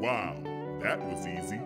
Wow, that was easy.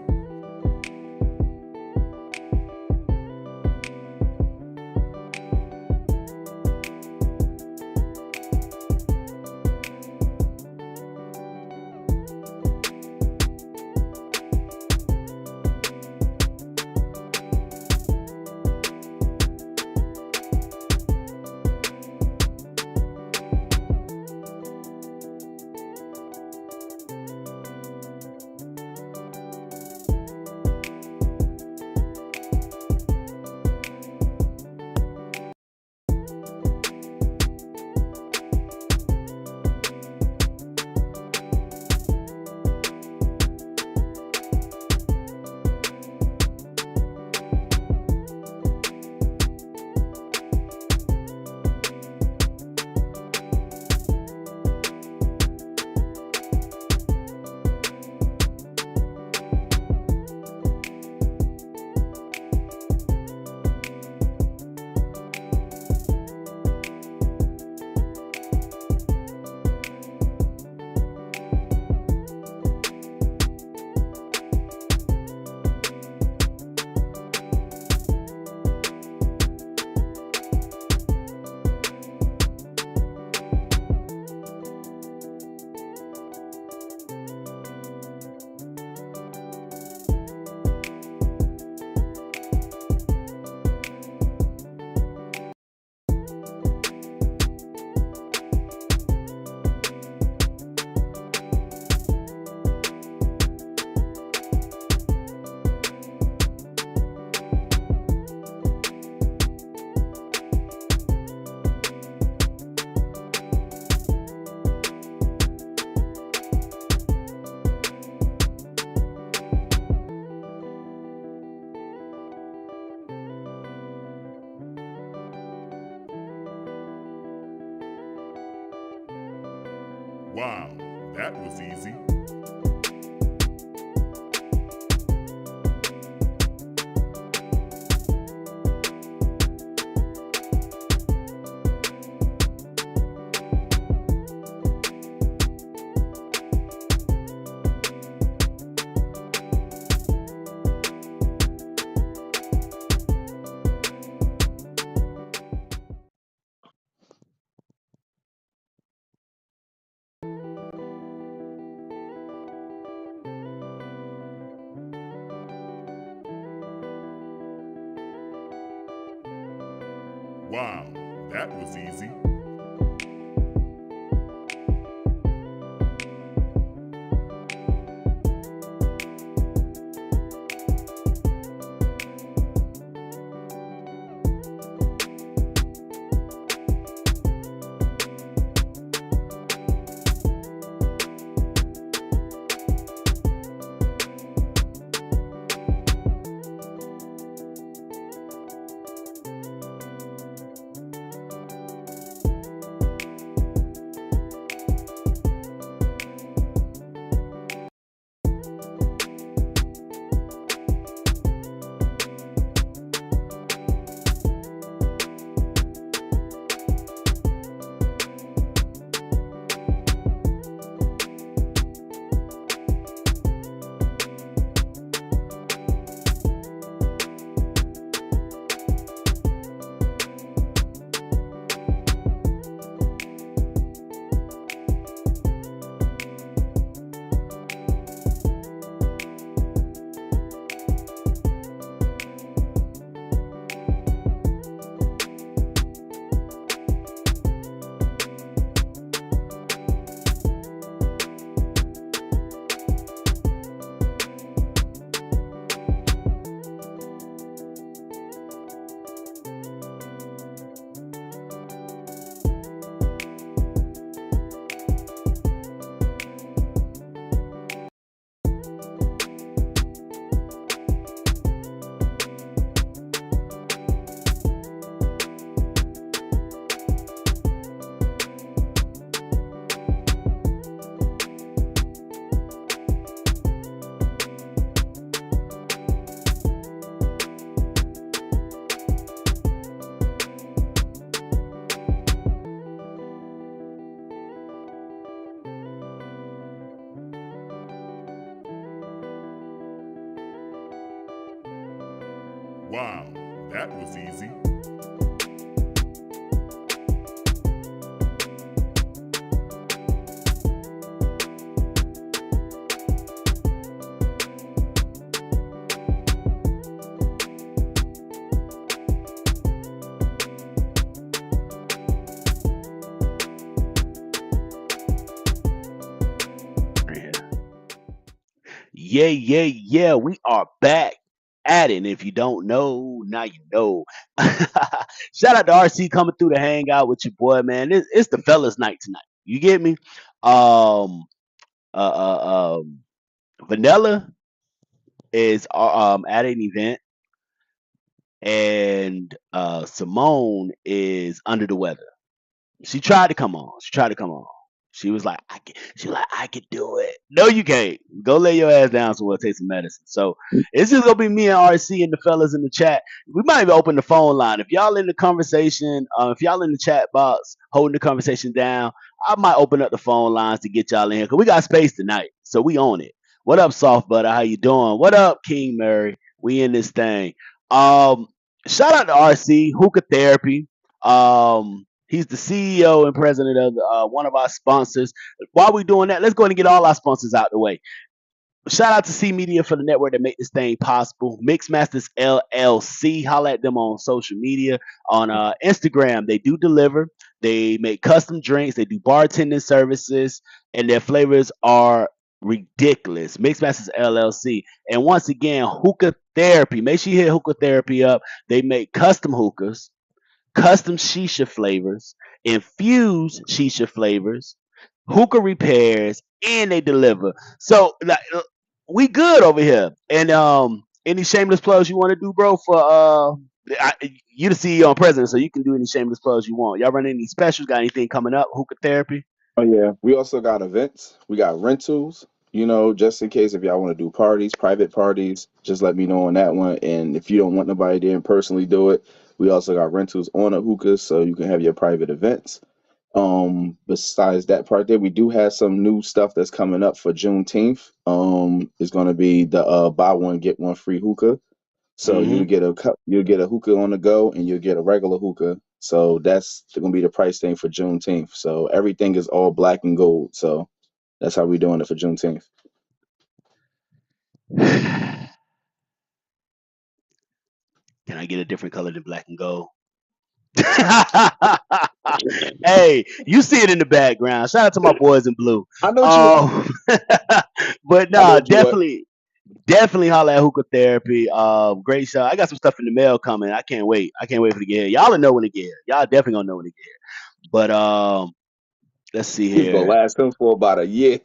Wow, that was easy. Wow, that was easy. Wow, that was easy. Yeah, yeah, yeah. We are back at it. And if you don't know, now you know. Shout out to RC coming through to hang out with your boy, man. It's the fellas' night tonight. You get me? Um, Vanilla is at an event, and Simone is under the weather. She tried to come on. She tried to come on. She was like, I could do it. No, you can't. Go lay your ass down somewhere, take some medicine. So it's just gonna be me and RC and the fellas in the chat. We might even open the phone line. If y'all in the conversation, if y'all in the chat box holding the conversation down, I might open up the phone lines to get y'all in here because we got space tonight. So we own it. What up, soft butter? How you doing? What up, King Mary? We in this thing. Um, Shout out to RC Hookah Therapy. He's the CEO and president of one of our sponsors. While we're doing that, let's go ahead and get all our sponsors out the way. Shout out to C Media for the network that make this thing possible. Mixmasters LLC. Holla at them on social media. On Instagram, they do deliver. They make custom drinks. They do bartending services, and their flavors are ridiculous. Mixmasters LLC. And once again, Hookah Therapy. Make sure you hit Hookah Therapy up. They make custom hookahs, custom shisha flavors, infused shisha flavors, hookah repairs, and they deliver. So like, we good over here. And any shameless plugs you want to do, bro? For you the CEO and president, so you can do any shameless plugs you want. Y'all running any specials? Got anything coming up? Hookah therapy? Oh yeah, we also got events. We got rentals. Just in case if y'all want to do parties, private parties, just let me know on that one. And if you don't want nobody there and personally do it, we also got rentals on a hookah, so you can have your private events. Besides that part there, we do have some new stuff that's coming up for Juneteenth. It's gonna be the buy one get one free hookah. So Mm-hmm. you'll get a hookah on the go, and you'll get a regular hookah. So that's gonna be the price thing for Juneteenth. So everything is all black and gold. So that's how we doing it for Juneteenth. Can I get a different color than black and gold? Hey, you see it in the background. Shout out to my boys in blue. I know what you want. Um, but I know nah, what you want. definitely holla at Hookah Therapy. Great show. I got some stuff in the mail coming. I can't wait. I can't wait for the get here. Y'all will know when to get here. Y'all definitely gonna know when to get here. But let's see It's gonna here. last him for about a year.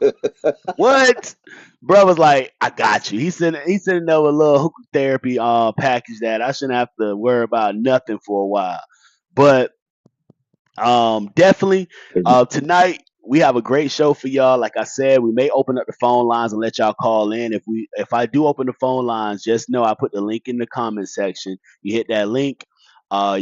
What? Bro was like, I got you. He sending over a little Hookah Therapy package that I shouldn't have to worry about nothing for a while. But definitely. Tonight we have a great show for y'all. Like I said, we may open up the phone lines and let y'all call in. If I do open the phone lines, just know I put the link in the comment section. You hit that link. Uh,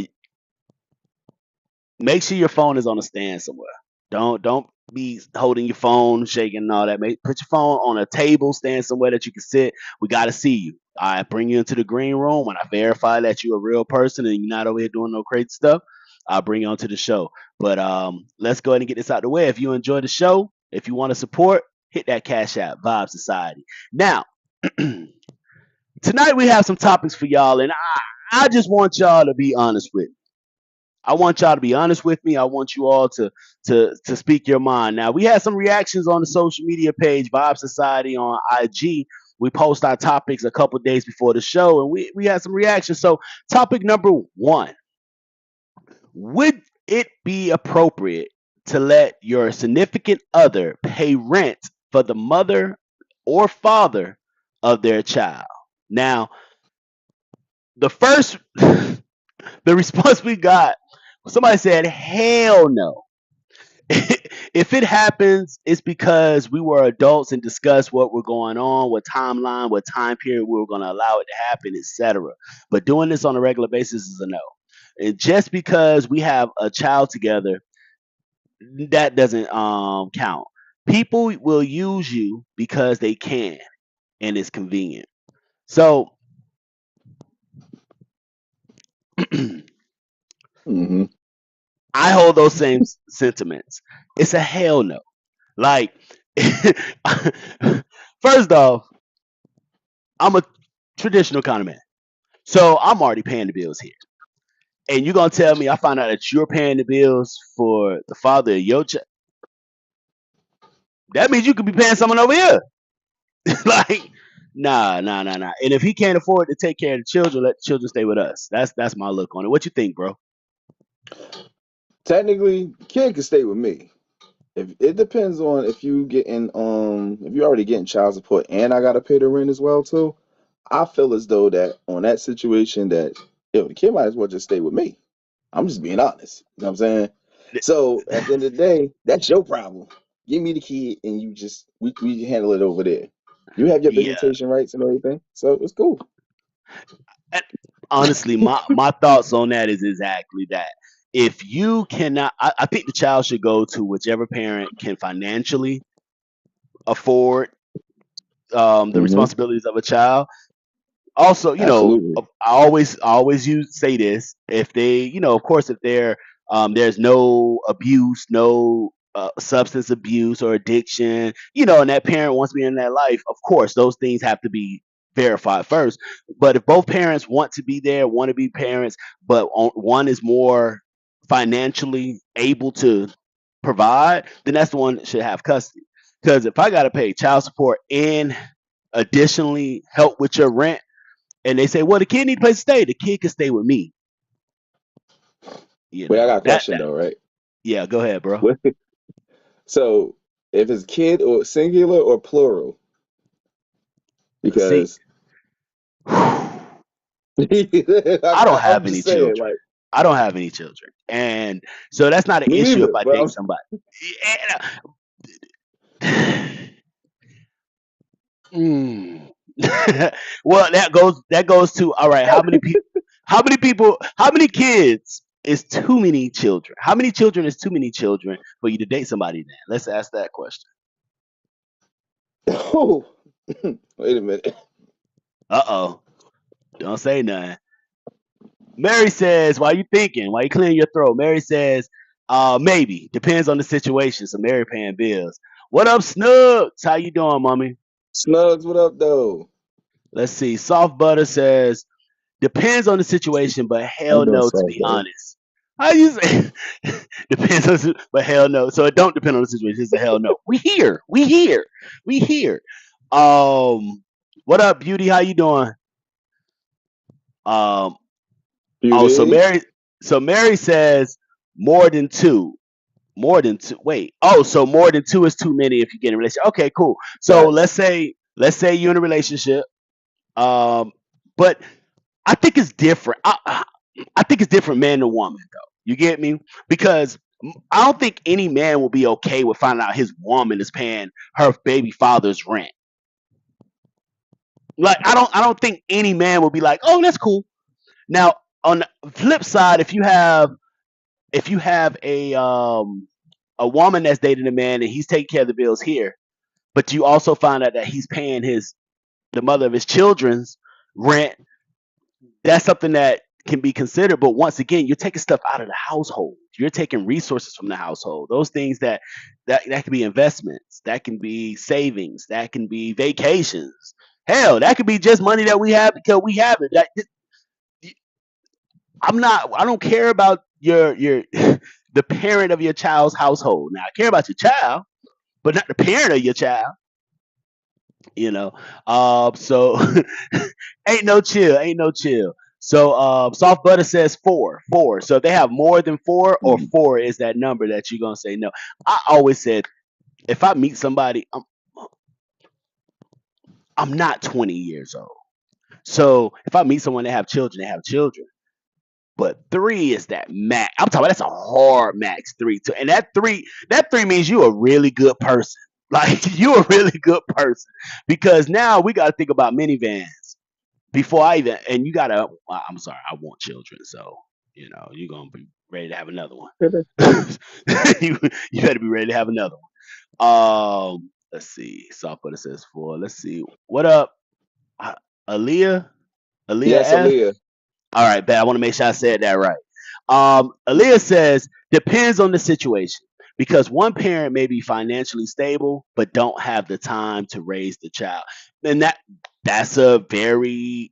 Make sure your phone is on a stand somewhere. Don't be holding your phone, shaking and all that. Put your phone on a table, stand somewhere that you can sit. We gotta see you. I bring you into the green room when I verify that you're a real person and you're not over here doing no crazy stuff. I'll bring you onto the show. But let's go ahead and get this out the way. If you enjoy the show, if you want to support, hit that Cash App, Vibe Society. Now, tonight we have some topics for y'all, and I just want y'all to be honest with me. I want y'all to be honest with me. I want you all to speak your mind. Now we had some reactions on the social media page, Vibe Society on IG. We post our topics a couple days before the show, and we had some reactions. So, topic number one: would it be appropriate to let your significant other pay rent for the mother or father of their child? Now, the first, the response we got, somebody said, "Hell no." If it happens, it's because we were adults and discussed what we're going on, what timeline, what time period we were going to allow it to happen, etc. But doing this on a regular basis is a no. And just because we have a child together, that doesn't count. People will use you because they can and it's convenient. So Hmm. I hold those same sentiments. It's a hell no. Like, first off, I'm a traditional kind of man, so I'm already paying the bills here. And you're gonna tell me I find out that you're paying the bills for the father of your child? That means you could be paying someone over here. Like, nah. And if he can't afford to take care of the children, let the children stay with us. That's my look on it. What you think, bro? Technically, kid can stay with me. If it depends on if you already getting child support and I gotta pay the rent as well too. I feel as though that on that situation that the kid might as well just stay with me. I'm just being honest. You know what I'm saying? So at the end of the day, that's your problem. Give me the kid and we handle it over there. You have your Yeah. visitation rights and everything, so it's cool. And honestly, my thoughts on that is exactly that. If you cannot, I think the child should go to whichever parent can financially afford the Hmm. responsibilities of a child. Also, Absolutely. I always use say this: if they, of course, if there's no abuse, no substance abuse or addiction, and that parent wants to be in that life, of course, those things have to be verified first. But if both parents want to be there, want to be parents, but one is more financially able to provide, then that's the one that should have custody. Because if I got to pay child support and additionally help with your rent, and they say, "Well, the kid need a place to stay. The kid can stay with me." Wait, I got a That question that though, right? yeah. Go ahead, bro. What- So if it's kid or singular or plural, See, because I don't I'm have any just saying, children. like I don't have any children, and so that's not an me issue if neither. I But date somebody. Mm. Well, that goes to, all right. How many kids is too many children? How many children is too many children for you to date somebody? Then let's ask that question. oh, wait a minute. Uh-oh. Don't say nothing. Mary says, "Why you thinking? Why you clearing your throat?" Mary says, maybe. Depends on the situation. So Mary paying bills. What up, Snugs? How you doing, mommy? Snugs, what up though? Let's see. Soft Butter says, depends on the situation, but How you hell doing, no, to soft be butter? honest. How you say depends on but hell no. So it don't depend on the situation. It's a hell no. We here. We here. We here. What up, Beauty? How you doing? Um, oh, so Beauty. Mary says more than two. More than two. Wait. Oh, so more than two is too many if you get in a relationship. Okay, cool. So let's Facts. say you're in a relationship. Um, but I think it's different. I think it's different man to woman though. You get me? Because I don't think any man will be okay with finding out his woman is paying her baby father's rent. Like, I don't think any man will be like, "Oh, that's cool." Now, on the flip side, if you have a woman that's dating a man and he's taking care of the bills here, but you also find out that he's paying the mother of his children's rent, that's something that can be considered. But once again, you're taking stuff out of the household. You're taking resources from the household. Those things that can be investments, that can be savings, that can be vacations. Hell, that could be just money that we have because we have it. I don't care about your the parent of your child's household. Now I care about your child, but not the parent of your child. You know. So ain't no chill. So soft butter says four. So if they have more than four, or Mhm. four is that number that you're gonna say no. I always said, if I meet somebody, I'm not 20 years old. So if I meet someone that have children, they have children. But three is that max. I'm talking about, that's a hard max three too. And that three means you a really good person. Like, you a really good person. Because now we gotta think about minivans before I even, and you gotta, I'm sorry, I want children, so you're gonna be ready to have another one. You better be ready to have another one. Let's see. Soft butter says four. Let's see. What up, Aaliyah? Aaliyah Yes, F. Aaliyah. All right, bet. I want to make sure I said that right. Aaliyah says depends on the situation because one parent may be financially stable but don't have the time to raise the child, and that's a very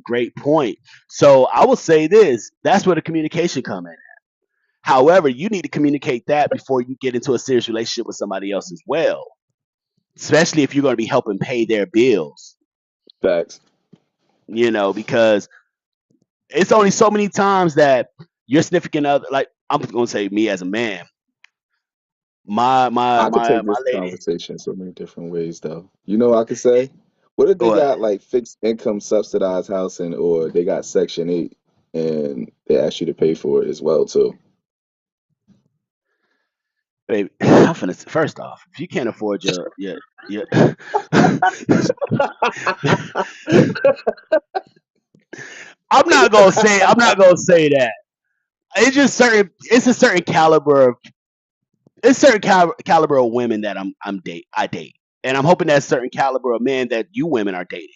great point. So I will say this: that's where the communication come in. However, you need to communicate that before you get into a serious relationship with somebody else as well, especially if you're going to be helping pay their bills. Facts. Because it's only so many times that your significant other, like I'm gonna say me as a man, my my I could my take my this lady. conversation so many different ways, though. You know, I could say, what if they What, got like fixed income subsidized housing, or they got Section 8 and they ask you to pay for it as well, too? baby? I'm finna first off, if you can't afford your I'm not gonna say that. It's just certain. It's a certain caliber of it's certain caliber of women that I date, and I'm hoping that certain caliber of men that you women are dating.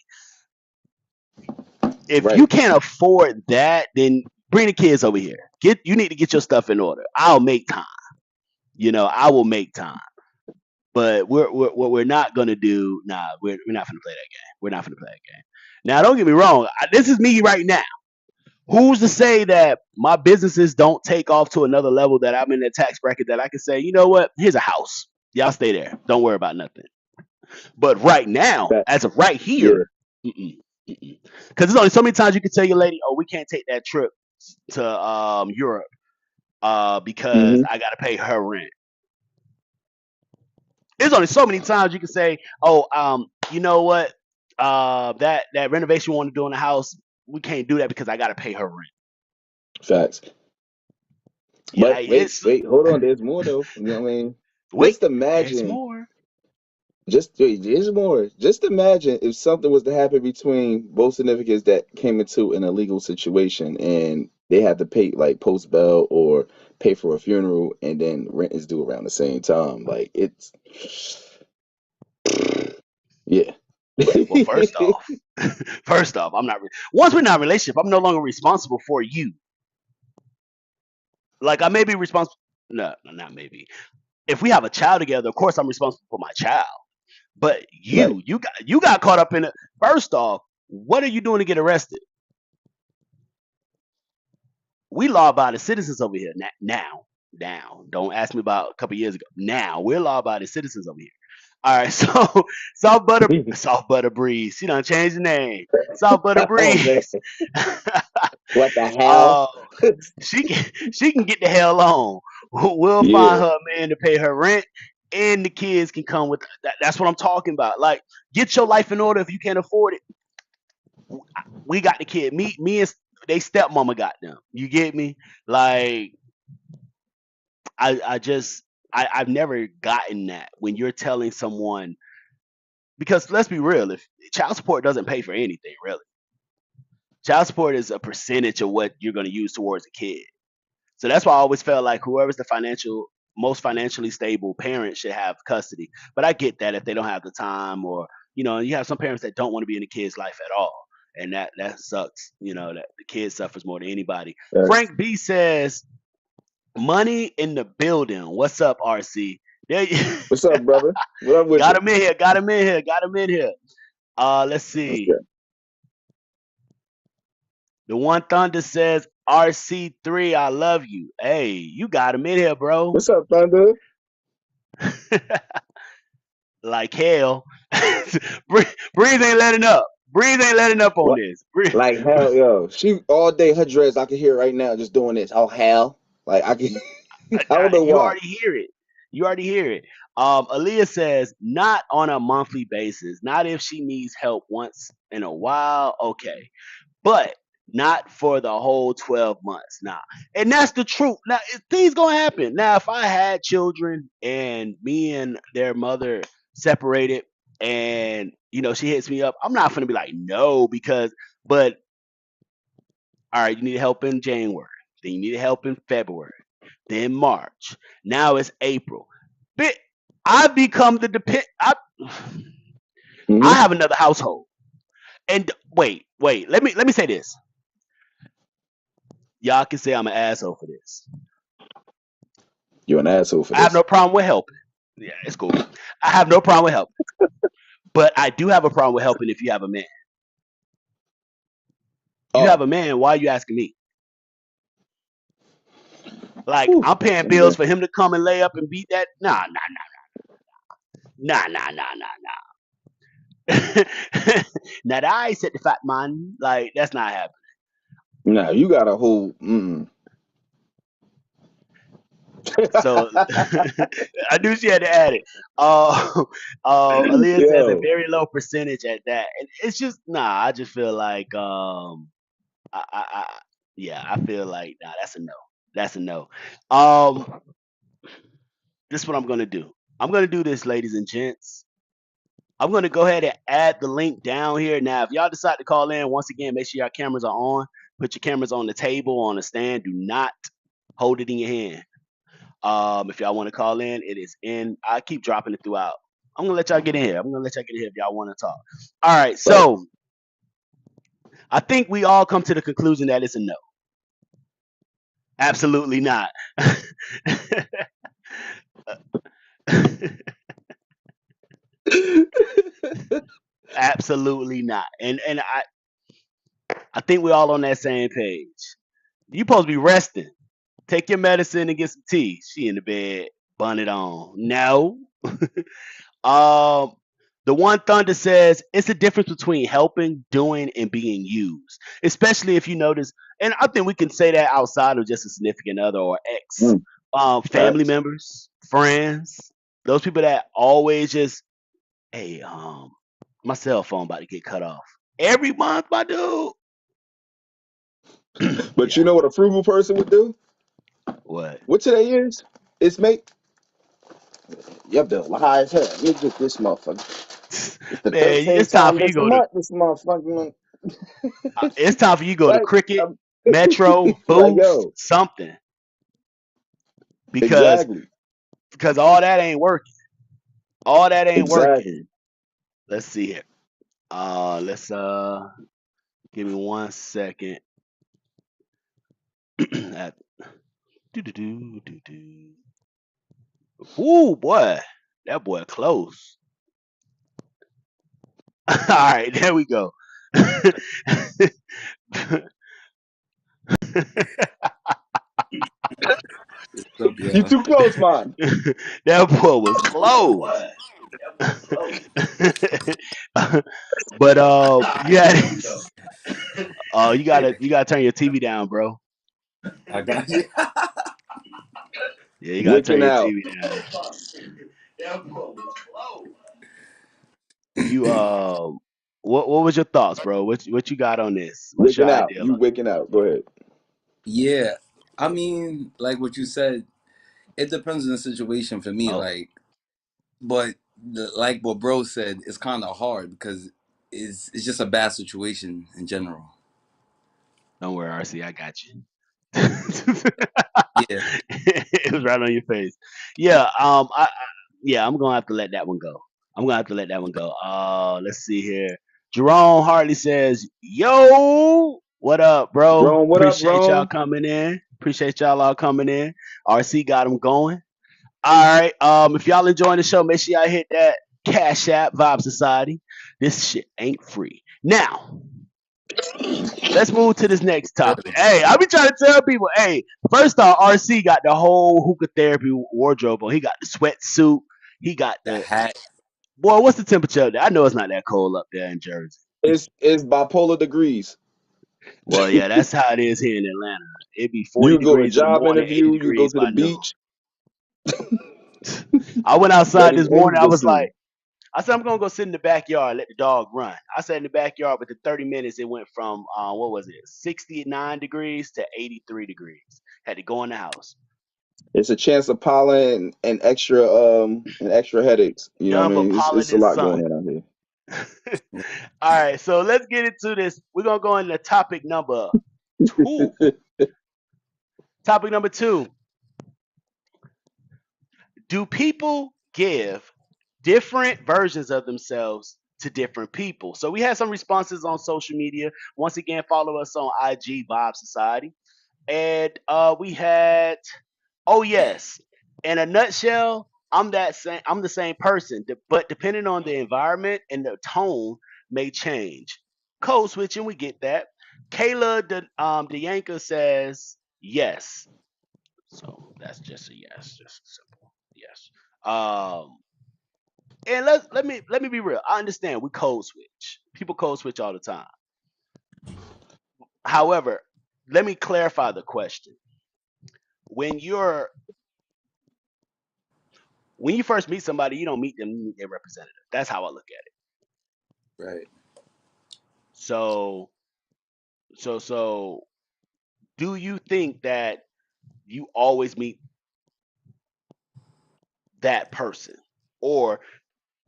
If you Right. can't afford that, then bring the kids over here. You need to get your stuff in order. I'll make time. I will make time. But what we're not gonna do. Nah, we're not gonna play that game. We're not gonna play that game. Now, don't get me wrong. This is me right now. Who's to say that my businesses don't take off to another level, that I'm in the tax bracket that I can say, you know what? Here's a house. Y'all stay there. Don't worry about nothing. But right now, That, as of right yeah. here, because there's only so many times you can tell your lady, "Oh, we can't take that trip to Europe because Hmm. I got to pay her rent." There's only so many times you can say, "Oh, you know what? That renovation we want to do in the house, we can't do that because I got to pay her rent." Facts. Yeah, But it's wait, hold on. There's more, though. You know what I mean? wait. Just There's imagine. more. There's more. Just imagine if something was to happen between both significants that came into an illegal situation and they had to pay like post bail or pay for a funeral, and then rent is due around the same time. Like it's yeah. Well, first off, I'm not. Once we're not in a relationship, I'm no longer responsible for you. Like I may be responsible. No, not maybe. If we have a child together, of course I'm responsible for my child. But Right. you got caught up in it. First off, what are you doing to get arrested? We law-abiding citizens over here now. Don't ask me about a couple years ago. Now we're law-abiding citizens over here. All right, so soft butter breeze. She done changed the name. Soft butter Oh man, breeze. what the hell? uh, she can get the hell on. We'll find Yeah. her a man to pay her rent, and the kids can come with that. That's what I'm talking about. Like, get your life in order if you can't afford it. We got the kid. Me and they stepmama got them. You get me? Like, I just I've never gotten that when you're telling someone, because let's be real, if child support doesn't pay for anything really. Child support is a percentage of what you're going to use towards a kid. So that's why I always felt like whoever's the most financially stable parent should have custody. But I get that if they don't have the time, or you have some parents that don't want to be in the kid's life at all, and that sucks. That the kid suffers more than anybody. Facts. Frank B says, "Money in the building. What's up, RC? There you What's up, brother? What up with got you? him in here. Got him in here. Got him in here. Let's What's see. good? The One Thunder says, RC3, I love you. Hey, you got him in here, bro. What's up, Thunder? Like hell. Breeze ain't letting up. Breeze ain't letting up on What? this. Breeze, Like hell, yo. She all day her dress. I can hear it right now, just doing this. Oh hell! Like I can. I don't know you why. already hear it. You already hear it. Aaliyah says, not on a monthly basis. Not if she needs help once in a while. Okay. But not for the whole 12 months. Nah. And that's the truth. Now, things going to happen. Now, if I had children and me and their mother separated and, she hits me up, I'm not going to be like, no, but, all right, you need help in January. Then you need help in February. Then March. Now it's April. But I become the I Hmm. have another household. And wait, let me say this. Y'all can say I'm an asshole for this. You're an asshole for I have this. no problem with helping. Yeah, it's cool. I have no problem with helping. But I do have a problem with helping if you have a man. You have Oh, a man, why are you asking me? Like, whew, I'm paying bills okay. for him to come and lay up and beat that? Nah. Now that I said the fat man, like, that's not happening. Now you got a whole. Mm. So I knew she had to add it. Aaliyah says a Yo, very low percentage at that, and it's just nah. I just feel like I yeah, I feel like nah. That's a no. That's a no. Um, this is what I'm gonna do. I'm gonna do this, ladies and gents. I'm gonna go ahead and add the link down here. Now, if y'all decide to call in, once again, make sure your cameras are on. Put your cameras on the table, on the stand. Do not hold it in your hand. If y'all want to call in, it is in. I keep dropping it throughout. I'm gonna let y'all get in here. I'm gonna let y'all get in here if y'all want to talk. All right, right. so I think we all come to the conclusion that it's a no. Absolutely not. Absolutely not. And I think we're all on that same page. You supposed to be resting. Take your medicine and get some tea. She in the bed, bun it on. No. Um, the one Thunder says it's a difference between helping, doing, and being used. Especially if you notice, and I think we can say that outside of just a significant other or ex, Mm, family facts. members, friends, those people that always just, hey, my cell phone about to get cut off every month, my dude. But Yeah. you know what a frugal person would do? What? What today is? It's mate. Your bill high as hell. You get this motherfucker. It's the Man, 13th it's time time for you to this go to. month. This motherfucking It's time for you to go to right. Cricket, Metro, Like Boost, yo, something, because exactly, all that ain't working. All that ain't working. exactly. Let's see here. Let's give me 1 second. At, do. Ooh, boy, that boy close. All right, there we go. What's up, You y'all? too close, man. That boy was close. But yeah, you gotta turn your TV down, bro. I got you. Yeah, you gotta turn Wicking your out. TV down. You what was your thoughts, bro? What you got on this? What's your Wicking out. ideal You on wicking out. Go ahead. Yeah, I mean, like what you said, it depends on the situation for it? me. Oh, But like what bro said, it's kind of hard because it's just a bad situation in general. don't worry, RC, I got you. Yeah, It was right on your face. Yeah, yeah, I'm gonna have to let that one go. I'm gonna have to let that one go. Let's see here. Jerome Hartley says, "Yo, what up, bro? Rome, what up, Appreciate y'all Rome? coming in. Appreciate y'all all coming in. RC got them going. All right. If y'all enjoying the show, make sure y'all hit that Cash App Vibe Society. This shit ain't free. Now, let's move to this next topic. Hey, I be trying to tell people, hey, first off, RC got the whole hookah therapy wardrobe on. He got the sweatsuit. He got the the hat. boy. What's the temperature up there? I know it's not that cold up there in Jersey. It's bipolar degrees. Well, yeah, that's how it is here in Atlanta. It be 40 You go to degrees in the job morning, 80 interview. You go degrees to the by noon. beach. I went That outside is this morning. I was endlessly. like, I said I'm gonna go sit in the backyard, let the dog run. I sat in the backyard, but in 30 minutes it went from what was it, 69 degrees to 83 degrees. Had to go in the house. It's a chance of pollen and extra headaches. You know what None I but mean? pollen It's a and lot sun. going on out here. All right, so let's get into this. We're gonna go into topic number two. Topic number two: do people give different versions of themselves to different people? So we had some responses on social media. Once again, follow us on IG Vibe Society. And we had, oh yes, in a nutshell, I'm the same person, but depending on the environment and the tone may change. Code switching, we get that. Kayla DeYanka says yes. So that's just a yes, just a simple yes. Um, and let me be real. I understand we code switch. People code switch all the time. However, let me clarify the question. When you're when you first meet somebody, you don't meet them, you meet their representative. That's how I look at it. Right. So so do you think that you always meet that person? Or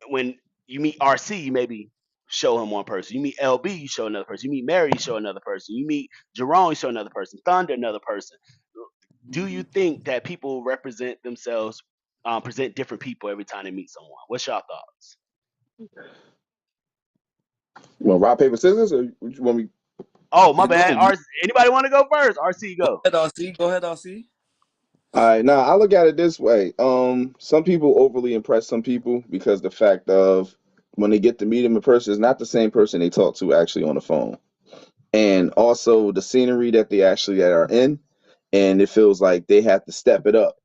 when you meet RC, you maybe show him one person. You meet LB, you show another person. You meet Mary, you show another person. You meet Jerome, you show another person. Thunder, another person. Do you Mhm. think that people represent themselves, present different people every time they meet someone? What's your thoughts? You want rock paper scissors, or you want me? Oh, my You bad. go. You RC, anybody want to go first? RC, go go. ahead, RC. Go ahead, RC. All right, now I look at it this way. Some people overly impress some people because the fact of when they get to meet them in person is not the same person they talk to actually on the phone, and also the scenery that they actually are in, and it feels like they have to step it up.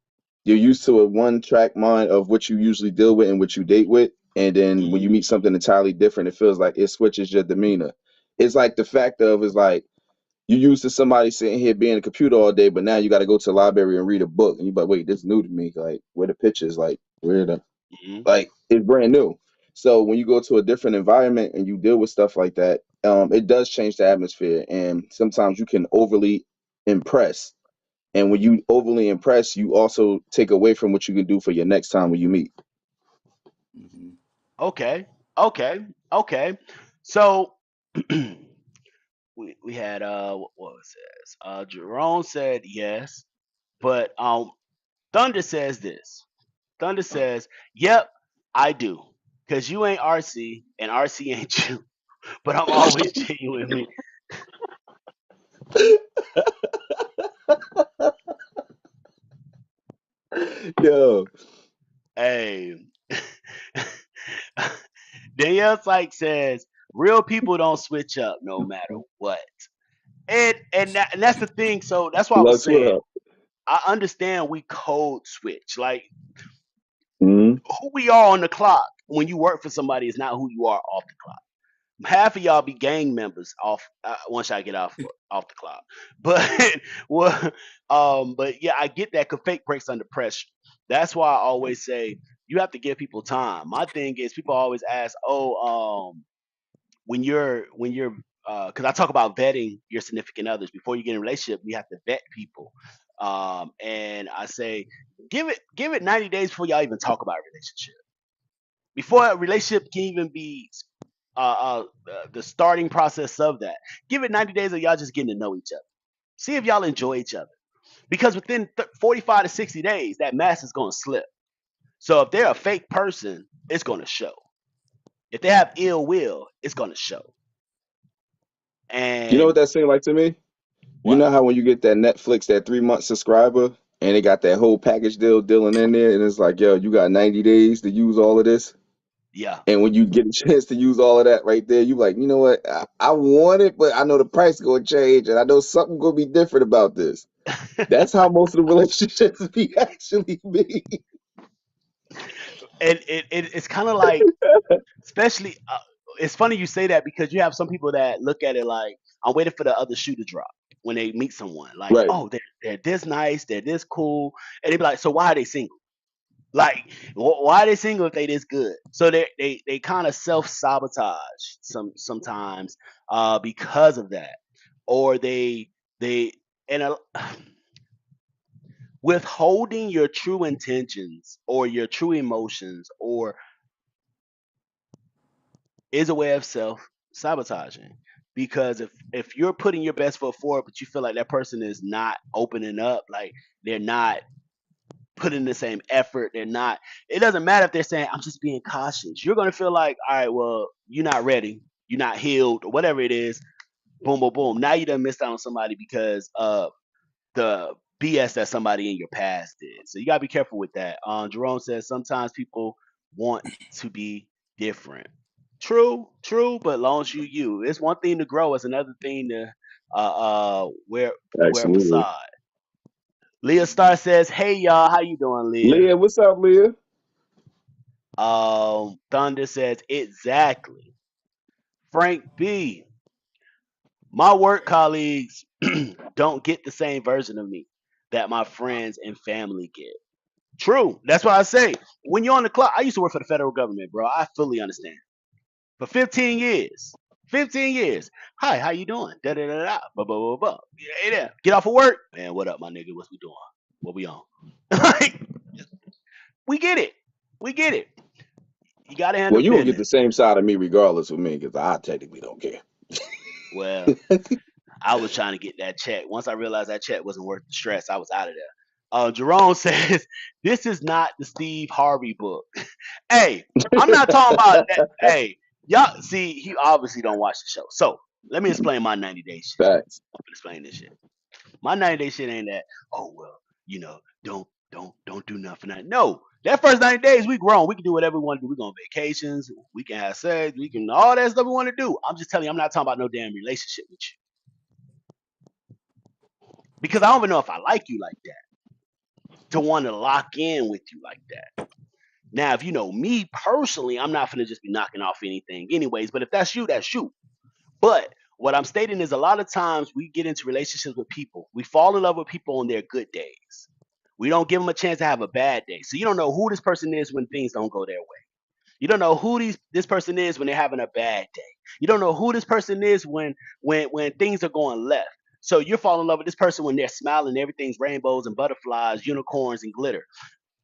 You're used to a one track mind of what you usually deal with and what you date with, and then when you Hmm. meet something entirely different, it feels like it switches your demeanor. It's like the fact of is like you used to somebody sitting here being a computer all day, but now you got to go to the library and read a book, and you're like, wait, this is new to me. Like, where the pictures? Like, where the Hmm. like it's brand new. So when you go to a different environment and you deal with stuff like that, it does change the atmosphere, and sometimes you can overly impress. And when you overly impress, you also take away from what you can do for your next time when you meet. Hmm. Okay. Okay. Okay. So we had what was this? Jerome said yes, but Thunder says this. Thunder says, "Yep, I do, cause you ain't RC and RC ain't you, but I'm always genuinely." Yo, Hey, Danielle Sykes says, "Real people don't switch up no matter what." And that's the thing. So that's why I was Lux, what saying up? I understand we code switch. Like Hmm. who we are on the clock when you work for somebody is not who you are off the clock. Half of y'all be gang members off once I get off the clock. But well, but yeah, I get that. Cause fake breaks under pressure. That's why I always say you have to give people time. My thing is people always ask, oh, when you're because I talk about vetting your significant others before you get in a relationship, you have to vet people. And I say give it 90 days before y'all even talk about a relationship. Before a relationship can even be the starting process of that. Give it 90 days of y'all just getting to know each other. See if y'all enjoy each other. Because within 45 to 60 days, that mask is going to slip. So if they're a fake person, it's going to show. If they have ill will, it's going to show. You know what And that seemed like to me? You what? know how when you get that Netflix, that 3 month subscriber, and they got that whole package deal dealing in there, and it's like, yo, you got 90 days to use all of this. Yeah. And when you get a chance to use all of that right there, you like, you know what? I want it, but I know the price going to change, and I know something going to be different about this. That's how most of the relationships be actually be. And it's kind of like, especially, it's funny you say that because you have some people that look at it like, I'm waiting for the other shoe to drop when they meet someone. Like, Right. oh, they're this nice, they're this cool. And they be like, so why are they single? Like, why are they single if they this good? So they kind of self sabotage sometimes because of that, or they and withholding your true intentions or your true emotions or is a way of self sabotaging. Because if you're putting your best foot forward, but you feel like that person is not opening up, like they're not put in the same effort. They're not. It doesn't matter if they're saying, "I'm just being cautious." You're gonna feel like, all right, well, you're not ready, you're not healed, or whatever it is. Boom, boom, boom. Now you done missed out on somebody because the BS that somebody in your past did. So you gotta be careful with that. Jerome says sometimes people want to be different. True, true, but long as you, it's one thing to grow, it's another thing to wear a Absolutely. facade. Leah Star says, "Hey y'all, how you doing, Leah?" Leah, what's up, Leah? Thunder says, "Exactly." Frank B, my work colleagues don't get the same version of me that my friends and family get. True. That's why I say when you're on the clock, I used to work for the federal government, bro. I fully understand. For 15 years. 15 years. Hi, how you doing? Da da da da. Blah blah blah blah. Hey there. Get off of work. Man, what up, my nigga? What we doing? What we on? Like, we get it. We get it. You gotta handle Well, you will get the business. same side of me regardless with me because I technically don't care. Well, I was trying to get that check. Once I realized that check wasn't worth the stress, I was out of there. Jerome says, "This is not the Steve Harvey book." Hey, I'm not talking about that. Hey, y'all see, he obviously don't watch the show. So let me explain my 90-day shit. Facts. I'm gonna explain this shit. My 90-day shit ain't that. Oh well, don't do nothing. No, that first 90 days we grown. We can do whatever we want to do. We go on vacations. We can have sex. We can all that stuff we want to do. I'm just telling you, I'm not talking about no damn relationship with you because I don't even know if I like you like that to want to lock in with you like that. Now, if you know me personally, I'm not gonna just be knocking off anything, anyways. But if that's you, that's you. But what I'm stating is a lot of times we get into relationships with people. We fall in love with people on their good days. We don't give them a chance to have a bad day. So you don't know who this person is when things don't go their way. You don't know who this person is when they're having a bad day. You don't know who this person is when things are going left. So you're falling in love with this person when they're smiling, everything's rainbows and butterflies, unicorns and glitter.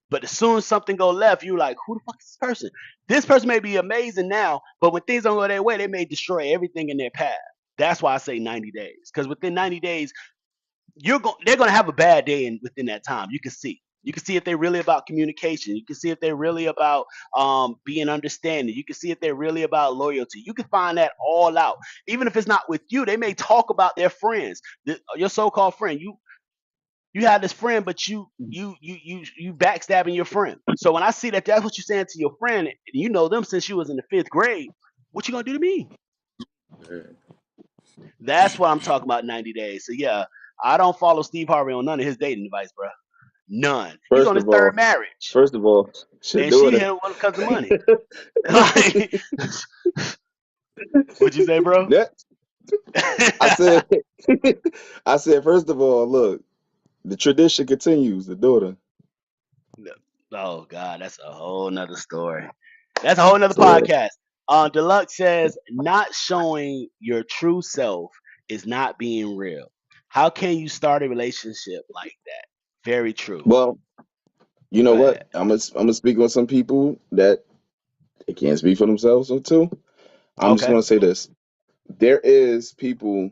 But as soon as something go left, you're like, who the fuck is this person? This person may be amazing now, but when things don't go their way, they may destroy everything in their path. That's why I say 90 days. Because within 90 days, they're gonna have a bad day within that time. You can see. You can see if they're really about communication. You can see if they're really about being understanding. You can see if they're really about loyalty. You can find that all out. Even if it's not with you, they may talk about their friends, your so-called friend. You have this friend, but you backstabbing your friend. So when I see that that's what you're saying to your friend, and you know them since you was in the 5th grade, what you gonna do to me? That's what I'm talking about. 90 days. So yeah, I don't follow Steve Harvey on none of his dating advice, bro. None. He's First on his of third all, marriage, first of all, should and do she it. hit him because of money. Like, what'd you say, bro? That I said, I said, first of all, look, the tradition continues. The daughter. Oh God, that's a whole nother story. That's a whole nother So podcast. Deluxe says not showing your true self is not being real. How can you start a relationship like that? Very true. well, you know Go what? ahead. I'm gonna speak on some people that they can't speak for themselves too. I'm just Okay. gonna say this. There is people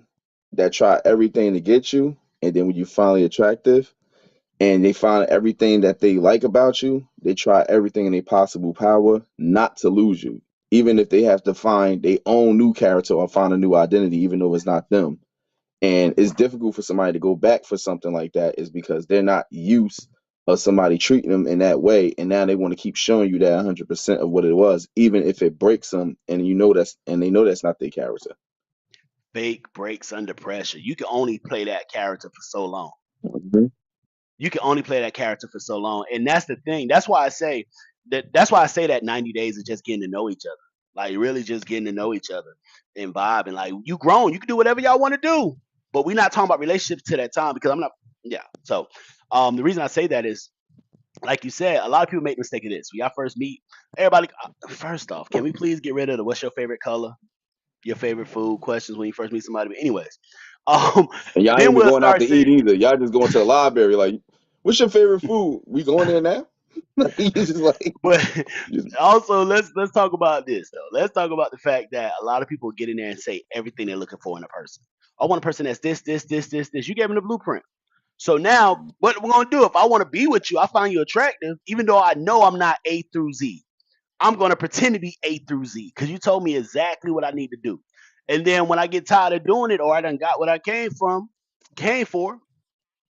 that try everything to get you, and then when you finally attractive and they find everything that they like about you, they try everything in their possible power not to lose you. Even if they have to find their own new character or find a new identity, even though it's not them. And it's difficult for somebody to go back for something like that is because they're not used of somebody treating them in that way, and now they want to keep showing you that 100% of what it was, even if it breaks them, and they know that's not their character. Fake breaks under pressure. You can only play that character for so long. Mhm. You can only play that character for so long, and that's the thing. That's why I say that 90 days is just getting to know each other, like really just getting to know each other and vibing. Like you grown, you can do whatever y'all want to do, but we're not talking about relationships to that time because I'm not. Yeah. So, the reason I say that is, like you said, a lot of people make the mistake of this. When y'all first meet, everybody. First off, can we please get rid of the what's your favorite color, your favorite food questions when you first meet somebody? But anyways, um, And y'all ain't then even we'll going out start to saying. eat either. Y'all just going to the library. Like, what's your favorite food? We going there now? You just like, But just also, let's talk about this though. Let's talk about the fact that a lot of people get in there and say everything they're looking for in a person. I want a person that's this. You gave them the blueprint. So now, what we're gonna do? If I want to be with you, I find you attractive, even though I know I'm not A through Z. I'm gonna pretend to be A through Z because you told me exactly what I need to do. And then when I get tired of doing it, or I done got what I came for,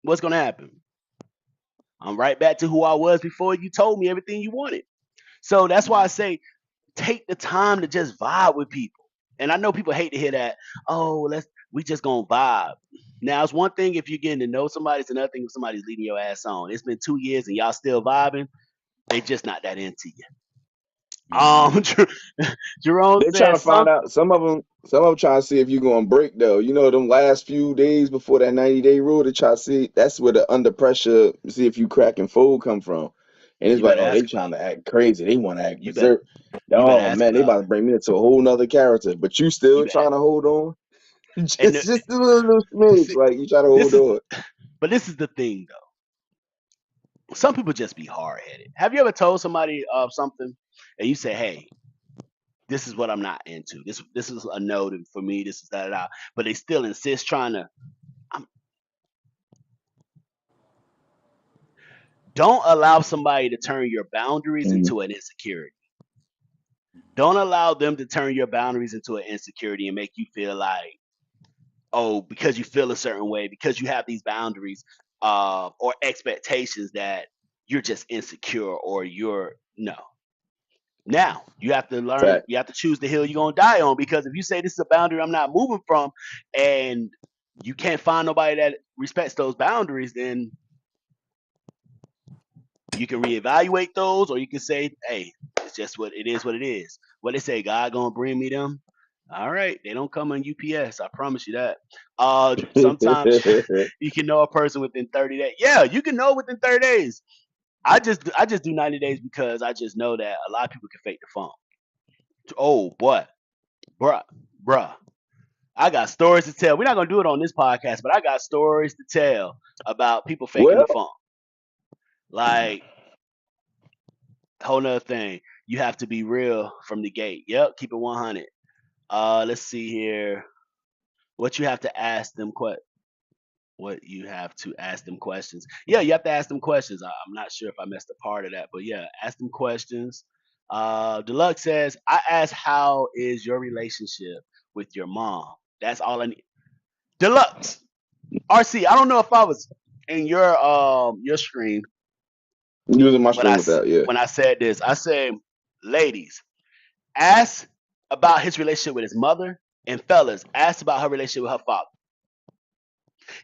What's gonna happen? I'm right back to who I was before you told me everything you wanted. So that's why I say take the time to just vibe with people. And I know people hate to hear that. Oh, we just gonna vibe. Now it's one thing if you're getting to know somebody. It's another thing if somebody's leading your ass on. It's been 2 years and y'all still vibing. They just not that into you. Jerome They're trying to says find some. out. Some of them trying to see if you're going to break though. You know, them last few days before that 90-day rule, they try to see. That's where the under pressure, see if you crack and fold come from. And it's You like, better oh, they ask about trying it. to act crazy. They want to act You better berserk. you better Oh ask man, they about about to bring me into a whole nother character. But you it. You still better trying to hold on. and Just a little smidge. see, Like you try to this hold is on. but this is the thing though. Some people just be hard headed. Have you ever told somebody something and you say, "Hey, this is what I'm not into. This is a no for me. This is that," but they still insist trying to. Um, don't allow somebody to turn your boundaries Mhm. into an insecurity. Don't allow them to turn your boundaries into an insecurity and make you feel like, oh, because you feel a certain way, because you have these boundaries or expectations that you're just insecure or you're no. Now you have to learn. Fact. You have to choose the hill you're gonna die on because if you say this is a boundary I'm not moving from, and you can't find nobody that respects those boundaries, then you can reevaluate those, or you can say, "Hey, it's just what it is. What it is." What they say, God gonna bring me them. All right, they don't come on UPS. I promise you that. Sometimes you can know a person within 30 days. Yeah, you can know within 30 days. I just do 90 days because I just know that a lot of people can fake the funk. Oh boy, bruh, bruh. I got stories to tell. We're not gonna do it on this podcast, but I got stories to tell about people faking the Well, funk. Like, whole nother thing. You have to be real from the gate. Yep, keep it 100. Let's see here. What you have to ask them what you have to ask them questions. Yeah, you have to ask them questions. I'm not sure if I missed a part of that, but yeah, ask them questions. Deluxe says, I asked how is your relationship with your mom? That's all I need. Deluxe. RC, I don't know if I was in your screen using my when I stream with that, yeah. when I said this. I said, ladies, ask about his relationship with his mother, and fellas, ask about her relationship with her father.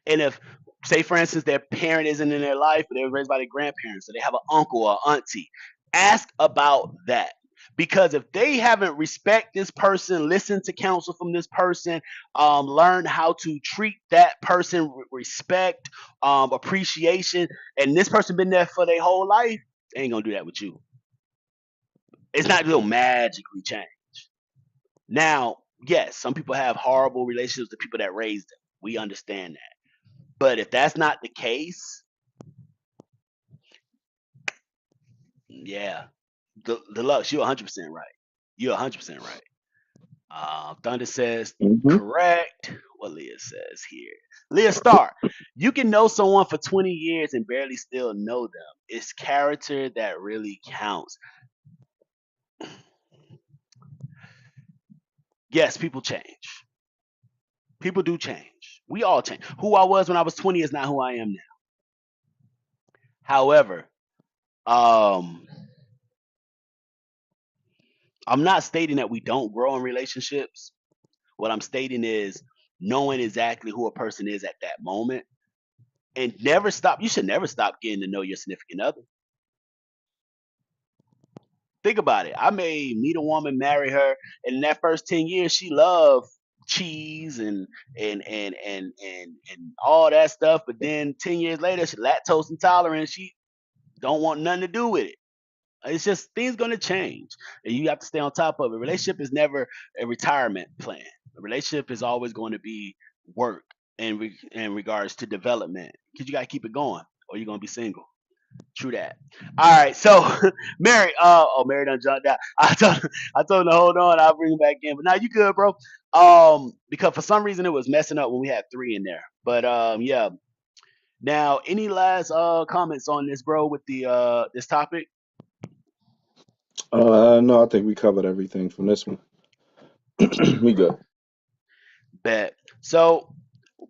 And if, say, for instance, their parent isn't in their life, but they were raised by their grandparents, or they have an uncle or auntie, ask about that. Because if they haven't respect this person, listened to counsel from this person, learn how to treat that person with respect, appreciation, and this person been there for their whole life, they ain't gonna do that with you. It's not gonna magically change. Now, yes, some people have horrible relationships with people that raised them. We understand that. But if that's not the case, yeah, Deluxe, you're 100% right. You're 100% right. Thunder says Hmm. correct. What Leah says here. Leah Star, you can know someone for 20 years and barely still know them. It's character that really counts. Yes, people change. People do change. We all change. Who I was when I was 20 is not who I am now. However, um, I'm not stating that we don't grow in relationships. What I'm stating is knowing exactly who a person is at that moment and never stop. You should never stop getting to know your significant other. Think about it. I may meet a woman, marry her, and in that first 10 years, she loved cheese and all that stuff. But then 10 years later, she's lactose intolerant. She don't want nothing to do with it. It's just things gonna change, and you have to stay on top of it. Relationship is never a retirement plan. A relationship is always going to be work in regards to development, because you gotta keep it going, or you're gonna be single. True that. All right, so Mary, Mary done jumped out. I told her to hold on. I'll bring her back in, but now you good, bro. Because for some reason it was messing up when we had three in there. But yeah. Now, any last comments on this, bro, with the this topic? No, I think we covered everything from this one. We good. Bet. So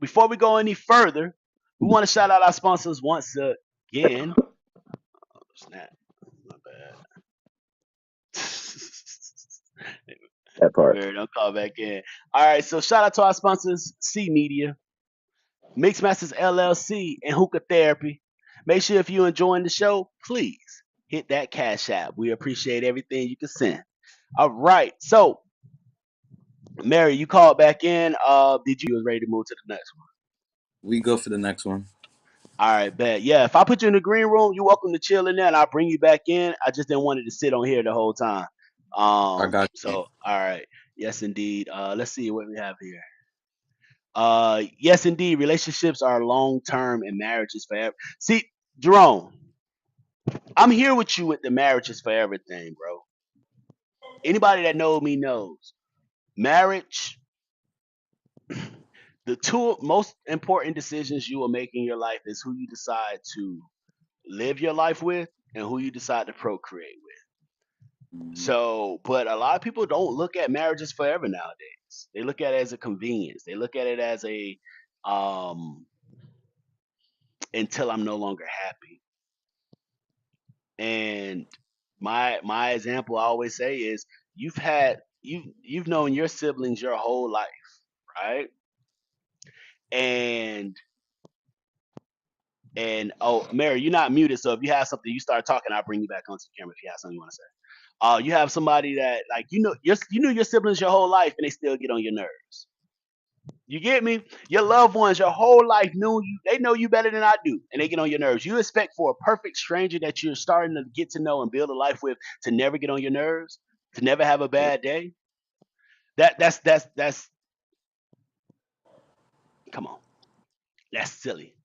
before we go any further, We want to shout out our sponsors once again. Oh, snap. My bad. That part. Weird. Don't call back in. All right. So shout out to our sponsors, C Media, Mixmasters LLC, and Hookah Therapy. Make sure if you're enjoying the show, please hit that Cash App. We appreciate everything you can send. All right. So, Mary, you called back in. Did you was ready to move to the next one? We go for the next one. All right, bet. Yeah, if I put you in the green room, you're welcome to chill in there, and I'll bring you back in. I just didn't want it to sit on here the whole time. I got you. So all right, yes, indeed. Let's see what we have here. Yes, indeed. Relationships are long term, and marriage is forever. See, Jerome, I'm here with you with the marriage is forever thing, bro. Anybody that knows me knows marriage. The two most important decisions you will make in your life is who you decide to live your life with and who you decide to procreate with. Mhm. So, but a lot of people don't look at marriages forever nowadays. They look at it as a convenience. They look at it as a um until I'm no longer happy. And my example I always say is you've known your siblings your whole life, right? And oh, Mary, you're not muted, so if you have something, you start talking, I'll bring you back onto the camera if you have something you want to say. You have somebody that like you knew your siblings your whole life and they still get on your nerves. You get me? Your loved ones your whole life knew you. They know you better than I do, and they get on your nerves. You expect for a perfect stranger that you're starting to get to know and build a life with to never get on your nerves, to never have a bad day. That's come on. That's silly.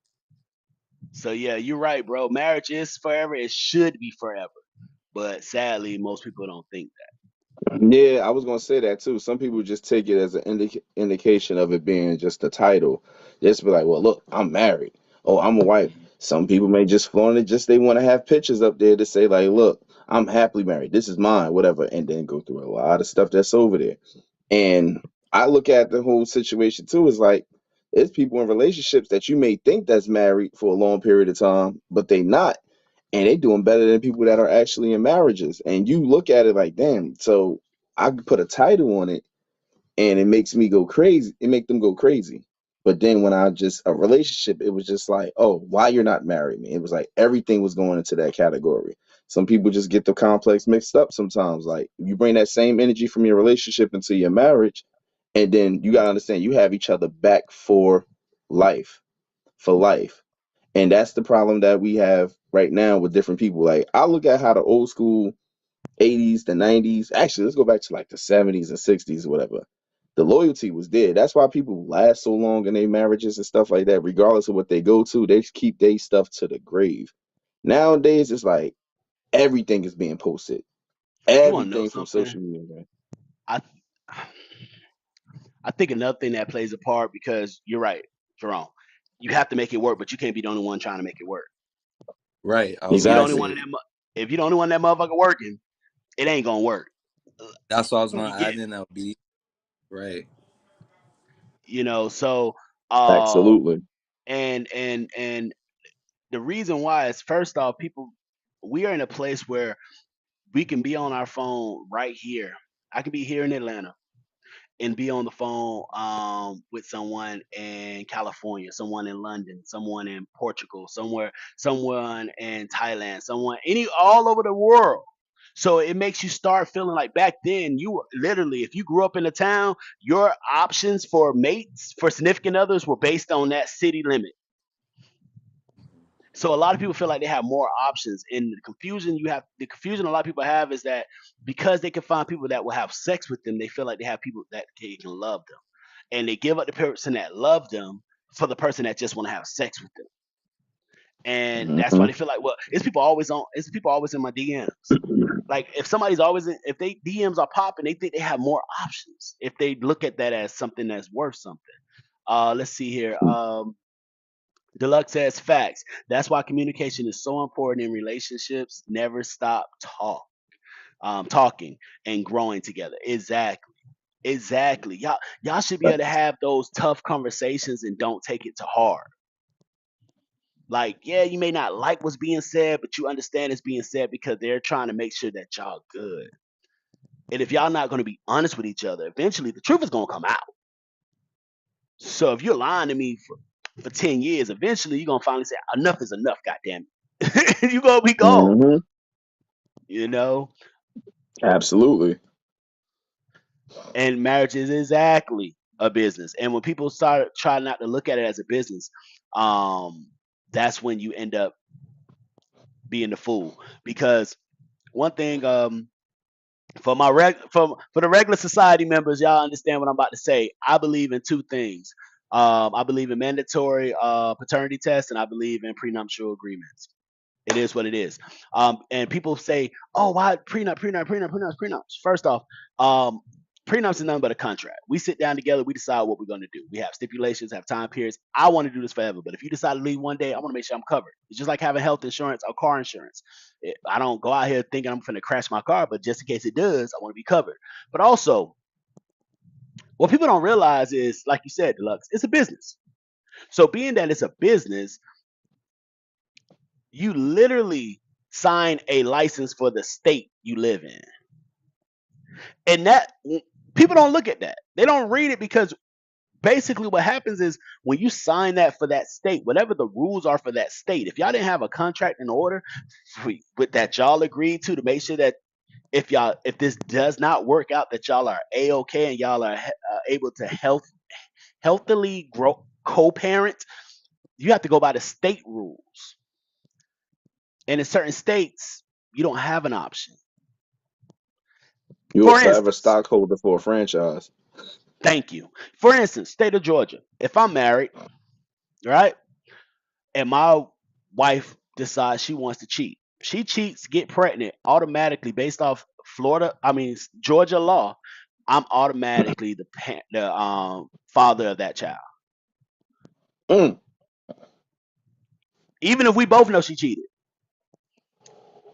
So yeah, you're right, bro. Marriage is forever. It should be forever, but sadly, most people don't think Yeah, I was gonna say that too. Some people just take it as an indication of it being just a title. Just be like, well, look, I'm married. Oh, I'm a wife. Some people may just flaunt it, just they want to have pictures up there to say, like, look, I'm happily married. This is mine, whatever, and then go through a lot of stuff that's over there. And I look at the whole situation too, is like there's people in relationships that you may think that's married for a long period of time, but they not, and they doing better than people that are actually in marriages. And you look at it like, damn, so I could put a title on it and it makes me go crazy. It make them go crazy. But then when I just a relationship, it was just like, oh, why you're not married me? It was like everything was going into that category. Some people just get the complex mixed up sometimes. Like you bring that same energy from your relationship into your marriage, and then you gotta understand you have each other back life, for life. And that's the problem that we have right now with different people. Like I look at how the old school 80s, the 90s. Actually, let's go back to like the 70s and 60s, or whatever. The loyalty was there. That's why people last so long in their marriages and stuff like that. Regardless of what they go to, they keep their stuff to the grave. Nowadays, it's like everything is being posted. that. You want to know Everything from something? social media, man. I I think another thing that plays a part because you're right, Jerome. You have to make it work, but you can't be the only one trying to make it work. Right. I was If you the gonna only one Exactly. in say that, if you the only one that motherfucker working, it ain't gonna work. that's what I was You gonna get add in. LB. Right. so Absolutely. and the reason why is first off, people we are in a place where we can be on our phone right here. I can be here in Atlanta and be on the phone with someone in California, someone in London, someone in Portugal, someone in Thailand, someone any all over the world. So it makes you start feeling like back then you were literally if you grew up in a town, your options for mates, for significant others were based on that city limit. So a lot of people feel like they have more options, and the confusion a lot of people have is that because they can find people that will have sex with them, they feel like they have people that can love them, and they give up the person that love them for the person that just want to have sex with them, and that's why Hmm. they feel like, well, it's people always in my DMs. Like if somebody's always if they DMs are popping, they think they have more options if they look at that as something that's worth something. Let's see here. Deluxe says facts. That's why communication is so important in relationships. Never stop talking and growing together. Exactly. Exactly. Y'all should be able to have those tough conversations and don't take it to heart. Like, yeah, you may not like what's being said, but you understand it's being said because they're trying to make sure that y'all good. And if y'all not going to be honest with each other, eventually the truth is going to come out. So if you're lying to me for 10 years, eventually you're going to finally say, enough is enough, goddamn it. You're going to be gone, Hmm. you know? Absolutely. And marriage is exactly a business. And when people start trying not to look at it as a business, that's when you end up being the fool. Because one thing, for for the regular society members, y'all understand what I'm about to say. I believe in two things. I believe in mandatory paternity tests, and I believe in prenuptial agreements. It is what it is. And people say, "Oh, why prenups?" First off, prenups is nothing but a contract. We sit down together, we decide what we're going to do. We have stipulations, have time periods. I want to do this forever, but if you decide to leave one day, I want to make sure I'm covered. It's just like having health insurance or car insurance. I don't go out here thinking I'm going to crash my car, but just in case it does, I want to be covered. But also, what people don't realize is, like you said, Deluxe, it's a business. So being that it's a business, you literally sign a license for the state you live in. And that people don't look at that. They don't read it because basically what happens is when you sign that for that state, whatever the rules are for that state, if y'all didn't have a contract in order with that y'all agreed to make sure that if this does not work out, that y'all are a-okay and y'all are able to healthily grow co-parent, you have to go by the state rules. And in certain states, you don't have an option. You For also have a instance, stockholder for a franchise. thank you. For instance, state of Georgia. If I'm married, right, and my wife decides she wants to cheat, she cheats, get pregnant automatically based off Georgia law. I'm automatically the father of that child, Mm. even if we both know she cheated.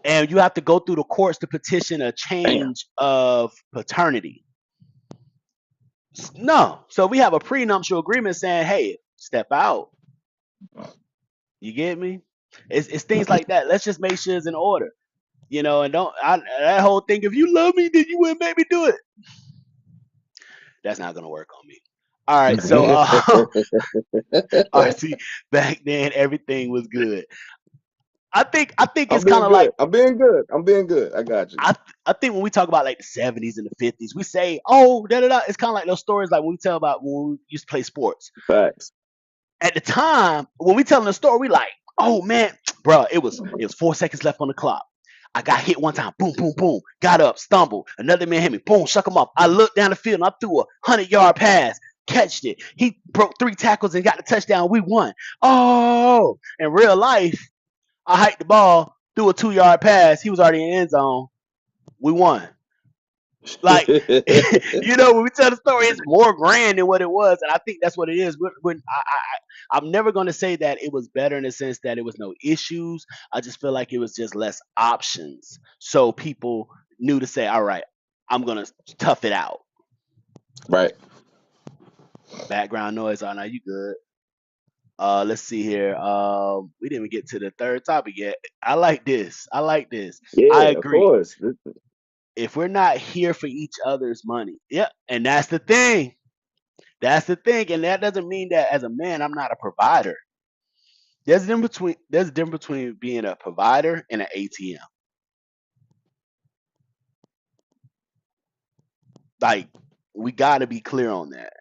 And you have to go through the courts to petition a Damn. change of paternity. No, so we have a prenuptial agreement saying, "Hey, step out." You get me? It's things like that. Let's just make sure it's in order, and that whole thing. If you love me, then you wouldn't make me do it. That's not gonna work on me. All right, so RC, back then everything was good. I think I'm it's kind being of like good. I'm being good. I'm being good. I got you. I think when we talk about like the 70s and the 50s, we say, oh, da da da. It's kind of like those stories like when we tell about when we used to play sports. Facts. At the time, when we telling the story, we like, oh man, bro, it was 4 seconds left on the clock. I got hit one time, boom, boom, boom. Got up, stumbled. Another man hit me, boom, shuck him off. I looked down the field and I threw a 100-yard pass, catched it. He broke 3 tackles and got the touchdown. We won. Oh, in real life, I hiked the ball, threw a 2-yard pass. He was already in the end zone. We won. Like, when we tell the story, it's more grand than what it was, and I think that's what it is. I'm never going to say that it was better in the sense that it was no issues. I just feel like it was just less options, so people knew to say, "All right, I'm gonna tough it out." Right. Background noise. Oh, now you good? Let's see here. We didn't even get to the third topic yet. I like this. I Yeah, of agree. course. If we're not here for each other's money, yeah, and that's the thing. That's the thing, and that doesn't mean that as a man I'm not a provider. There's a difference between being a provider and an ATM. Like, we got to be clear on that.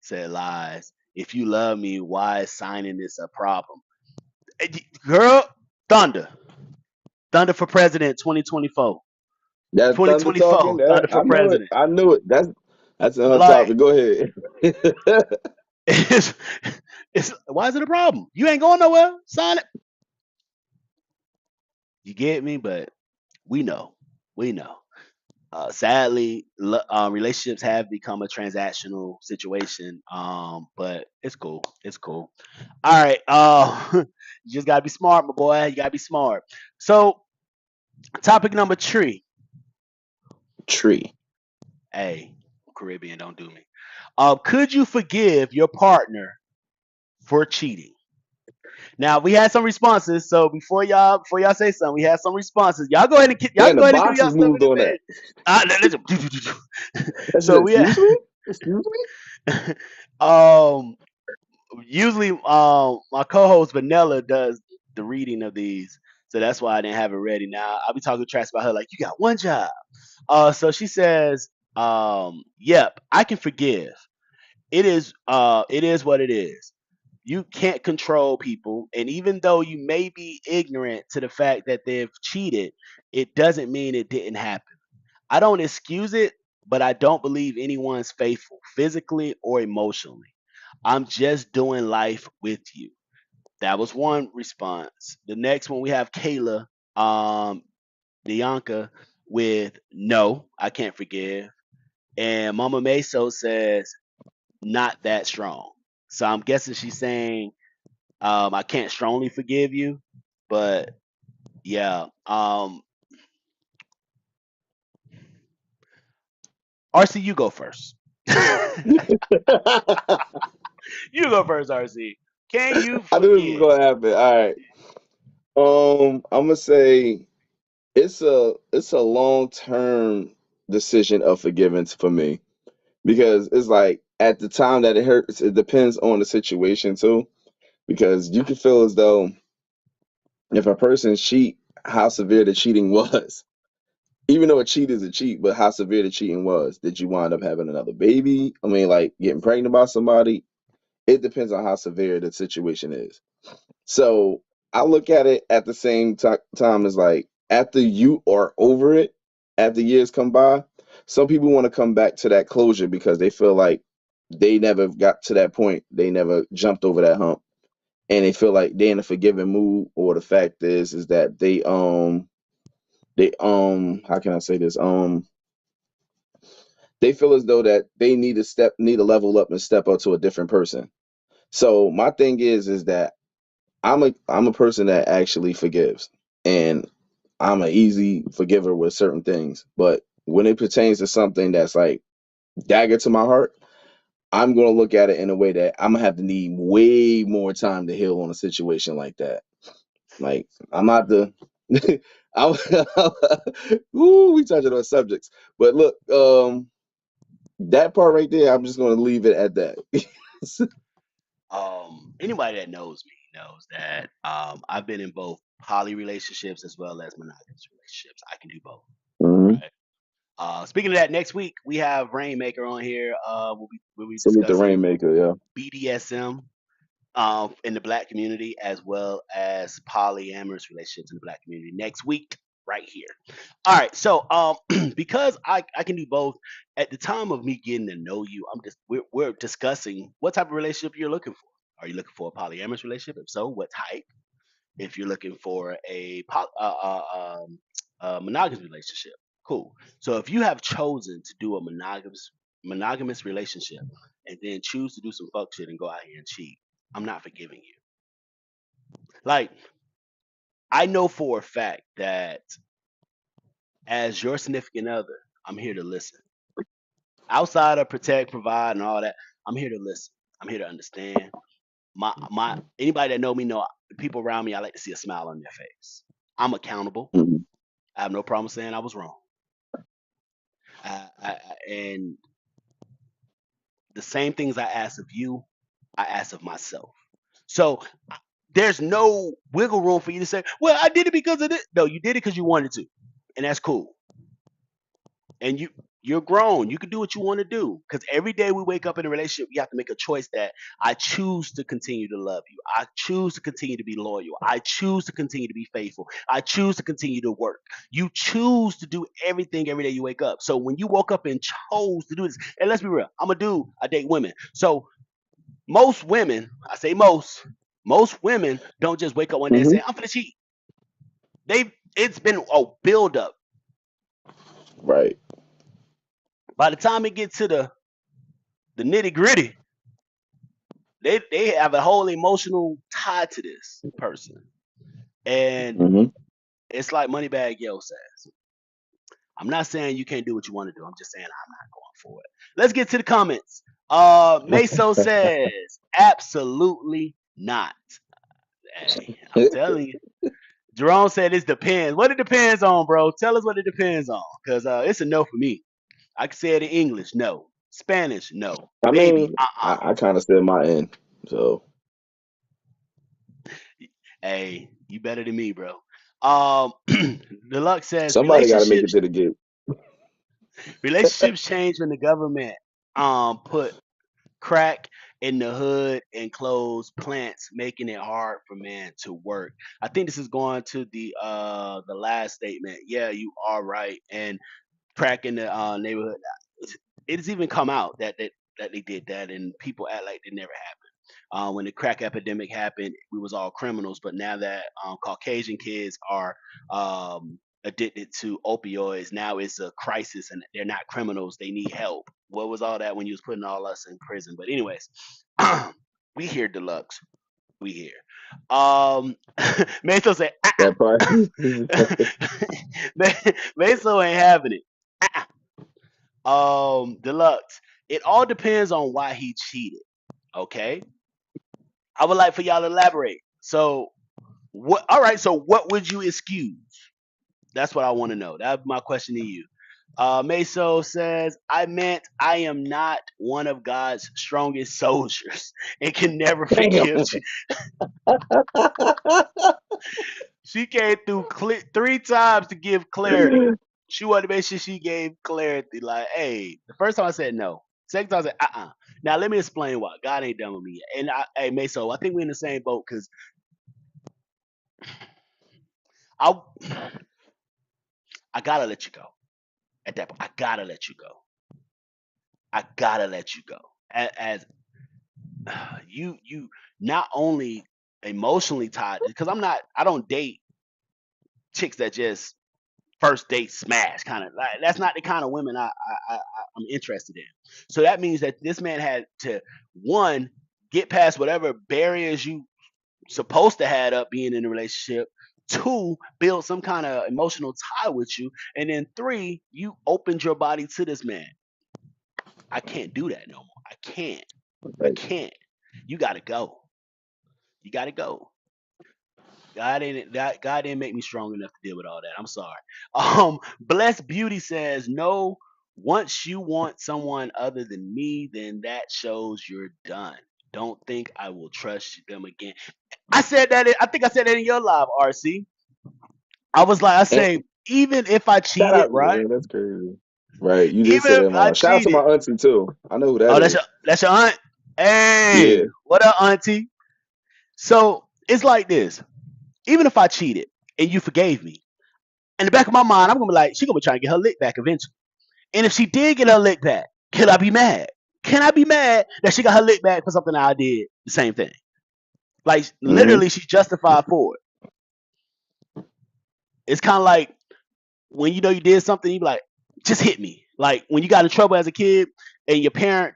Said lies. If you love me, why is signing this a problem? Girl, Thunder for president 2024. That thunder talking. 2024 That Thunder for I know it. president. I knew it. That's her Like, topic. Go ahead. it's, why is it a problem? You ain't going nowhere. Sign it. You get me? But we know. Sadly, relationships have become a transactional situation. But it's cool. All right. You just gotta be smart, my boy. You gotta be smart. So, topic number 3. Tree. Hey, Caribbean, don't do me. Could you forgive your partner for cheating? Now we had some responses, so before y'all say something, we had some responses. Y'all go ahead and y'all Man, can the go ahead and do y'all boxes stuff in moved the on that. bed. I said, So we excuse me? Excuse me? um usually my co-host Vanilla does the reading of these, so that's why I didn't have it ready. Now I'll be talking trash about her like you got one job. So she says, yep, I can forgive. It is what it is. You can't control people, and even though you may be ignorant to the fact that they've cheated, it doesn't mean it didn't happen. I don't excuse it, but I don't believe anyone's faithful physically or emotionally. I'm just doing life with you. That was one response. The next one we have Kayla, Bianca with no, I can't forgive. And Mama Meso says not that strong. So I'm guessing she's saying I can't strongly forgive you, but yeah. RC, you go first. you go first, RC. Can you I knew this was forgive? gonna happen. All right. I'm gonna say it's a long term decision of forgiveness for me because it's like at the time that it hurts, it depends on the situation too. Because you can feel as though if a person cheat, how severe the cheating was. Even though a cheat is a cheat, but how severe the cheating was. Did you wind up having another baby? I mean, like getting pregnant by somebody. It depends on how severe the situation is. So I look at it at the same time as like after you are over it, after years come by, some people want to come back to that closure because they feel like they never got to that point. They never jumped over that hump. And they feel like they're in a forgiving mood, or the fact is that they how can I say this? They feel as though that they need to level up and step up to a different person. So my thing is that I'm a person that actually forgives, and I'm an easy forgiver with certain things. But when it pertains to something that's like dagger to my heart, I'm gonna look at it in a way that I'm gonna have to need way more time to heal on a situation like that. Like I'm not the I'm, ooh, we touching on subjects. But look, that part right there, I'm just gonna leave it at that. Anybody that knows me knows that I've been in both poly relationships as well as monogamous relationships. I can do both, Mhm. right? Speaking of that, next week we have Rainmaker on here. We'll be Salute the discussing Rainmaker, yeah. BDSM in the black community as well as polyamorous relationships in the black community next week right here. All right, so because I can do both. At the time of me getting to know you, we're discussing what type of relationship you're looking for. Are you looking for a polyamorous relationship? If so, what type? If you're looking for a monogamous relationship, cool. So if you have chosen to do a monogamous relationship and then choose to do some fuck shit and go out here and cheat, I'm not forgiving you. Like I know for a fact that as your significant other, I'm here to listen. Outside of protect, provide, and all that, I'm here to listen. I'm here to understand. My anybody that know me know people around me. I like to see a smile on their face. I'm accountable. Mhm. I have no problem saying I was wrong. And the same things I ask of you, I ask of myself. So there's no wiggle room for you to say, "Well, I did it because of this." No, you did it because you wanted to, and that's cool. And you're grown. You can do what you want to do. Because every day we wake up in a relationship, we have to make a choice that I choose to continue to love you. I choose to continue to be loyal. I choose to continue to be faithful. I choose to continue to work. You choose to do everything every day you wake up. So when you woke up and chose to do this, and let's be real, I'm a dude. I date women. So most women, I say most women don't just wake up one day and Mhm. say, I'm gonna cheat. It's been a build up. Right. By the time it gets to the nitty gritty, they have a whole emotional tie to this person. And Mhm. it's like Moneybag Yo says. I'm not saying you can't do what you want to do. I'm just saying I'm not going for it. Let's get to the comments. Meso says, absolutely not. Hey, I'm telling you. Jerome said it depends. What it depends on, bro? Tell us what it depends on, cause it's a no for me. I can say it in English, no. Spanish, no. I Baby, mean, I kind of said my end. So Hey, you better than me, bro. Um, Deluxe says somebody got to make it to the gate. relationships change when the government put crack in the hood and close plants, making it hard for men to work. I think this is going to the last statement. Yeah, you are right. And crack in the neighborhood. It's even come out that they did that, and people act like it never happened. When the crack epidemic happened, we was all criminals, but now that Caucasian kids are addicted to opioids, now it's a crisis, and they're not criminals; they need help. What was all that when you was putting all us in prison? But anyways, we here, Deluxe. We here. Meso said, That part. Meso ain't having it. Deluxe. It all depends on why he cheated. Okay. I would like for y'all to elaborate. So what? All right. So what would you excuse? That's what I want to know. That's my question to you. Meso says, I meant I am not one of God's strongest soldiers and can never Damn. forgive. She came through 3 times to give clarity. She wanted to make sure she gave clarity. Like, hey, the first time I said no. Second time I said, Now let me explain why. God ain't done with me yet. And hey, Meso, I think we're in the same boat because I I gotta let you go. At that point, I gotta let you go. I gotta let you go. As you not only emotionally tied, because I don't date chicks that just first date smash kind of like, that's not the kind of women I'm interested in. So that means that this man had to, one, get past whatever barriers you supposed to have up being in a relationship. Two, build some kind of emotional tie with you, and then three, you opened your body to this man. I can't do that no more. I can't. I Right. can't. You gotta go. You gotta go. God didn't make me strong enough to deal with all that. I'm sorry. Blessed Beauty says, no, once you want someone other than me, then that shows you're done. Don't think I will trust them again. I said that I think I said that in your live, RC. I was like, I And say, even if I shout cheated, out, right? man. That's crazy. Right. You did Even say if that, I man. Shout out to my cheated. auntie too. I know who that Oh, is. that's your aunt? Hey, Yeah. what up, auntie? So it's like this. Even if I cheated and you forgave me, in the back of my mind, I'm gonna be like, she gonna be trying to get her lick back eventually. And if she did get her lick back, can I be mad? Can I be mad that she got her lick back for something I did the same thing? Like Hmm. literally, she's justified for it. It's kind of like when you know you did something, you be like, just hit me. Like when you got in trouble as a kid and your parent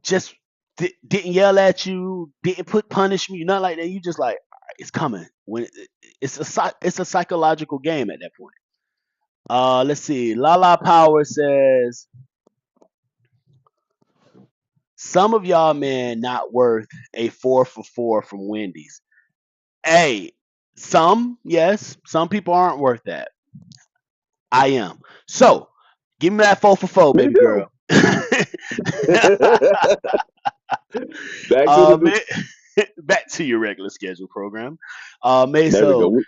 just didn't yell at you, didn't put punish you, nothing like that. You just like, all right, it's coming. When it's a psychological game at that point. Let's see. Lala Power says some of y'all men not worth a 4 for 4 from Wendy's. Hey, some yes, some people aren't worth that. I am. So give me that 4 for 4, Me baby too. girl. Back to the. Man, back to your regular schedule program. There we Meso, go.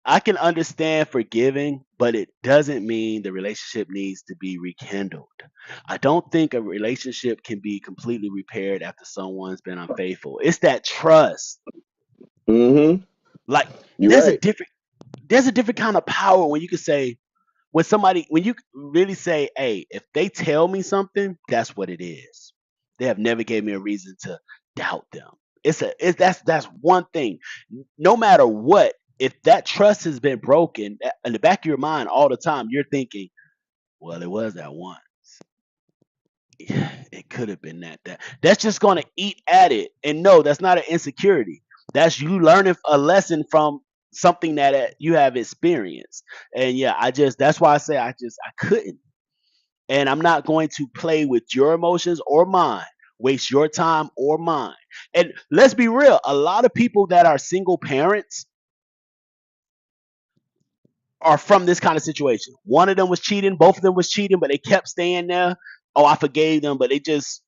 I can understand forgiving, but it doesn't mean the relationship needs to be rekindled. I don't think a relationship can be completely repaired after someone's been unfaithful. It's that trust. Hmm. Like You're there's a right. different kind of power when you can say when you really say, hey, if they tell me something, that's what it is. They have never gave me a reason to doubt them. That's one thing. No matter what, if that trust has been broken, in the back of your mind all the time, you're thinking, well, it was that one. Yeah, it could have been that's just going to eat at it. And no, that's not an insecurity. That's you learning a lesson from something that you have experienced. And yeah, that's why I say I couldn't. And I'm not going to play with your emotions or mine waste your time or mine. And let's be real, a lot of people that are single parents are from this kind of situation. One of them was cheating, both of them was cheating, but they kept staying there. Oh, I forgave them, but they just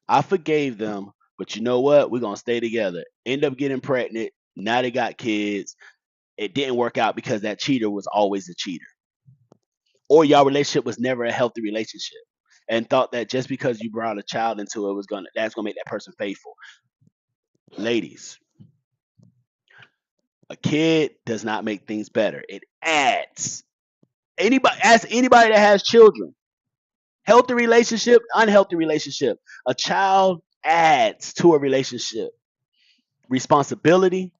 I forgave them, but you know what? We're gonna stay together. End up getting pregnant. Now they got kids. It didn't work out because that cheater was always a cheater. Or y'all relationship was never a healthy relationship. And thought that just because you brought a child into it was that's gonna make that person faithful. Ladies, a kid does not make things better. It adds. Anybody ask anybody that has children. Healthy relationship, unhealthy relationship. A child adds to a relationship. Responsibility,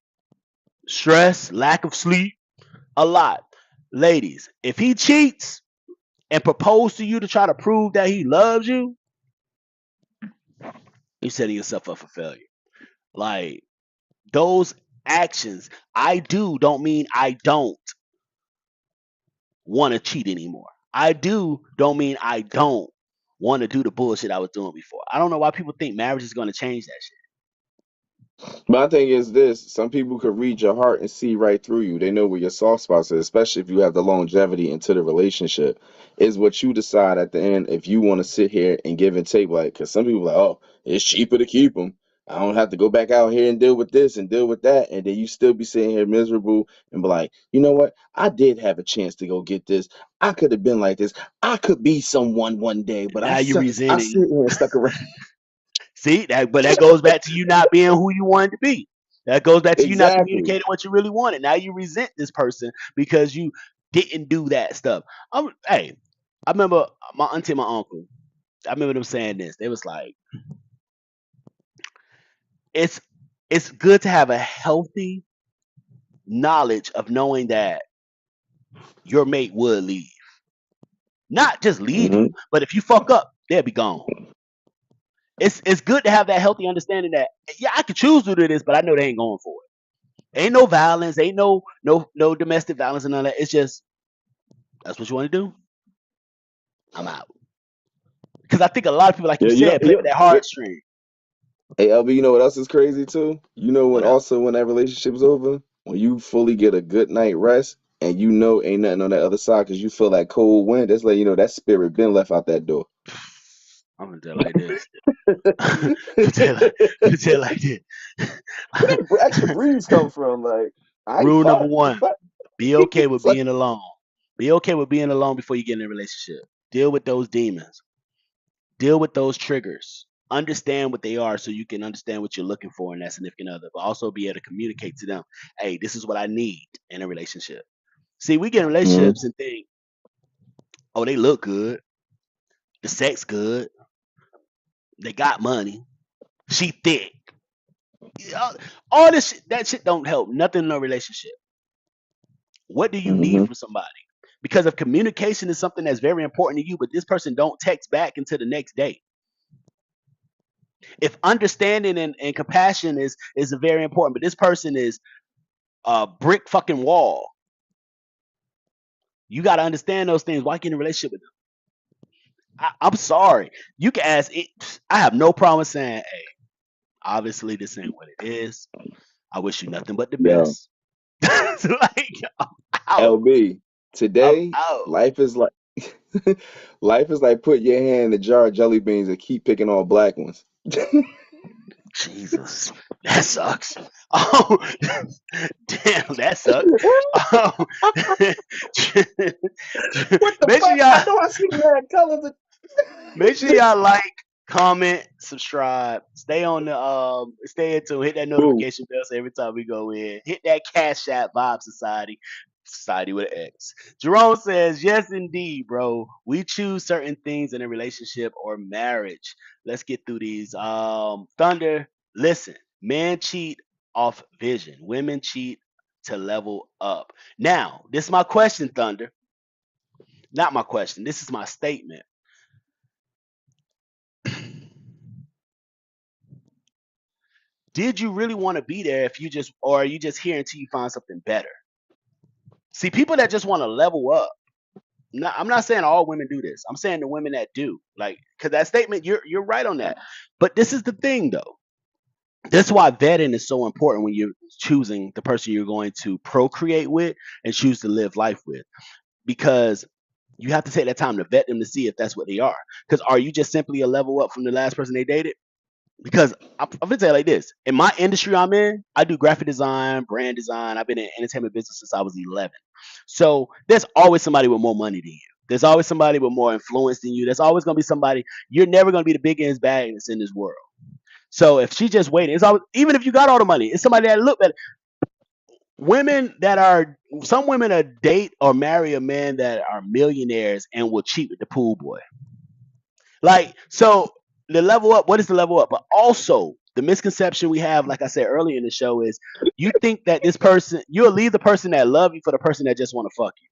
stress, lack of sleep, a lot. Ladies, if he cheats and proposes to you to try to prove that he loves you, you're setting yourself up for failure. Like those actions, I do don't mean I don't want to cheat anymore. I do don't mean I don't want to do the bullshit I was doing before. I don't know why people think marriage is going to change that shit. My thing is this: some people could read your heart and see right through you. They know where your soft spots is, especially if you have the longevity into the relationship. Is what you decide at the end if you want to sit here and give and take. Like, because some people are like, oh, it's cheaper to keep them. I don't have to go back out here and deal with this and deal with that, and then you still be sitting here miserable and be like, you know what? I did have a chance to go get this. I could have been like this. I could be someone one day, but Now you're I resenting. sit here and stuck around. See that, but that goes back to you not being who you wanted to be. That goes back to you not Exactly. communicating what you really wanted. Now you resent this person because you didn't do that stuff. Hey, I remember my auntie and my uncle. I remember them saying this. They was like, it's it's good to have a healthy knowledge of knowing that your mate would leave. Not just leave Hmm. you, but if you fuck up, they'll be gone. It's good to have that healthy understanding that yeah, I could choose to do this, but I know they ain't going for it. Ain't no violence, ain't no domestic violence and all that. It's just that's what you want to do. I'm out. Because I think a lot of people, like you Yeah, said, play with that heartstring. hey, LB, you know what else is crazy too? You know when What else? also when that relationship's over, when you fully get a good night rest and you know ain't nothing on that other side because you feel that cold wind, that's like you know that spirit been left out that door. I'm gonna tell it like this. I'm gonna tell it like this. Where that extra breeze come from? Like I ain't Rule number fuck. one: Fuck. be okay with It's like, being alone. Be okay with being alone before you get in a relationship. Deal with those demons. Deal with those triggers. Understand what they are so you can understand what you're looking for in that significant other, but also be able to communicate to them, hey, this is what I need in a relationship. See, we get in mhm, relationships and think, oh, they look good, the sex good, they got money, she thick. All this shit, that shit don't help nothing in a relationship. What do you need mhm, from somebody? Because if communication is something that's very important to you, but this person don't text back until the next day. If understanding and compassion is very important, but this person is a brick fucking wall, you got to understand those things. Why get in a relationship with them? I'm sorry. You can ask it. I have no problem saying, hey, obviously this ain't what it is. I wish you nothing but the yo, best. Like, I'm out. LB. I'm Today, out. life is like life is like put your hand in a jar of jelly beans and keep picking all black ones. Jesus, that sucks. Oh, damn, that sucks. Oh, What the make sure fuck? I y'all know I see mad colors. make sure y'all like, comment, subscribe, stay on the stay in tune, hit that Boo. notification bell so every time we go in, hit that Cash App Vibe Society. Society with an X. Jerome says, yes, indeed, bro. We choose certain things in a relationship or marriage. Let's get through these. Thunder, listen, men cheat off vision, women cheat to level up. Now, this is my question, Thunder. Not my question. This is my statement. Did you really want to be there if you just, or are you just here until you find something better? See, people that just want to level up, I'm not saying all women do this. I'm saying the women that do. Like, because that statement, you're right on that. But this is the thing, though. That's why vetting is so important when you're choosing the person you're going to procreate with and choose to live life with, because you have to take that time to vet them to see if that's what they are. Because are you just simply a level up from the last person they dated? Because I'm gonna tell you like this: in my industry I'm in, I do graphic design, brand design. I've been in entertainment business since I was 11. So there's always somebody with more money than you. There's always somebody with more influence than you. There's always gonna be somebody. You're never gonna be the biggest bag that's in this world. So if she just waiting, it's always, even if you got all the money, it's somebody that look better. Some women are date or marry a man that are millionaires and will cheat with the pool boy. Like, so the level up, what is the level up? But also the misconception we have, like I said earlier in the show, is you think that this person, you'll leave the person that love you for the person that just want to fuck you.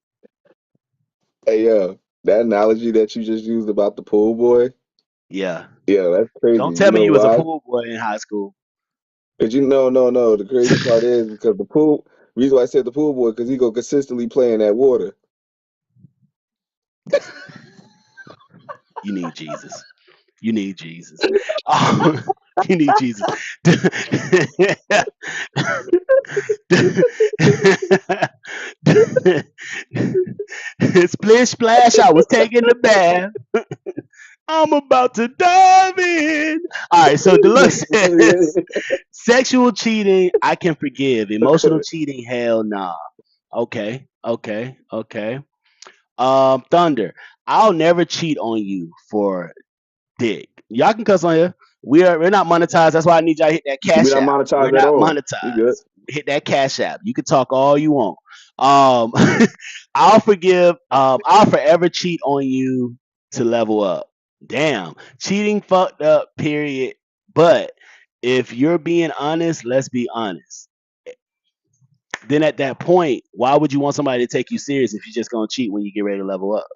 Hey, that analogy that you just used about the pool boy, Yeah. yeah, that's crazy. Don't You tell me know you was a why? pool boy in high school. Because no. The crazy part is because the pool. Reason why I said the pool boy because he go consistently play in that water. You need Jesus. You need Jesus. You need Jesus. Splish splash, I was taking the bath. I'm about to dive in. All right, so Deluxe says sexual cheating, I can forgive. Emotional cheating, hell nah. Okay. Thunder, I'll never cheat on you for dick. Y'all can cuss on here. We're not monetized. That's why I need y'all to hit that We cash not app. We're monetized at not all. We good. monetized. Hit that cash app. You can talk all you want. Um, I'll forgive. I'll forever cheat on you to level up. Damn, cheating fucked up. Period. But if you're being honest, let's be honest. Then at that point, why would you want somebody to take you serious if you're just gonna cheat when you get ready to level up?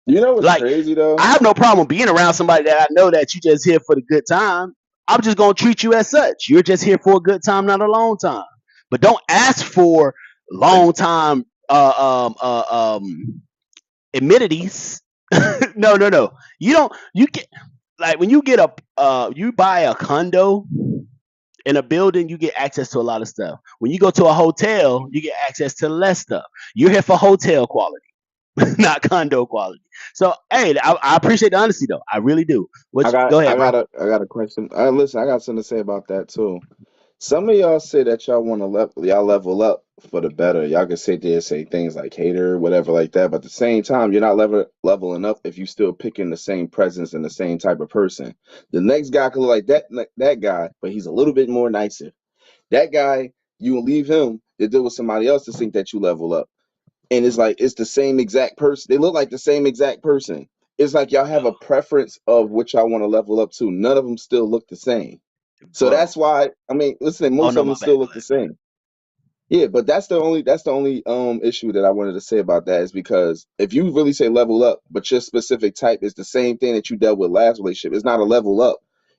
You know what's Like, crazy though? I have no problem being around somebody that I know that you just here for the good time. I'm just gonna treat you as such. You're just here for a good time, not a long time. But don't ask for long time amenities. No. You don't. You get, like, when you get you buy a condo in a building, you get access to a lot of stuff. When you go to a hotel, you get access to less stuff. You're here for hotel quality, not condo quality. So, hey, I appreciate the honesty though. I really do. I got Go I ahead, bro. got I got a question. Listen, I got something to say about that too. Some of y'all say that y'all want to y'all level up for the better. Y'all can sit there and say things like hater, whatever like that. But at the same time, you're not leveling up if you still picking the same presence and the same type of person. The next guy could look like that guy, but he's a little bit more nicer. That guy, you will leave him to deal with somebody else to think that you level up. And it's like it's the same exact person. They look like the same exact person. It's like y'all have a preference of which y'all want to level up to. None of them still look the same. So Bro. that's why I mean, listen, Oh most no, of my them bad. still Go look the ahead. same. Yeah, but that's the only issue that I wanted to say about that is because if you really say level up, but your specific type is the same thing that you dealt with last relationship, it's not a level up.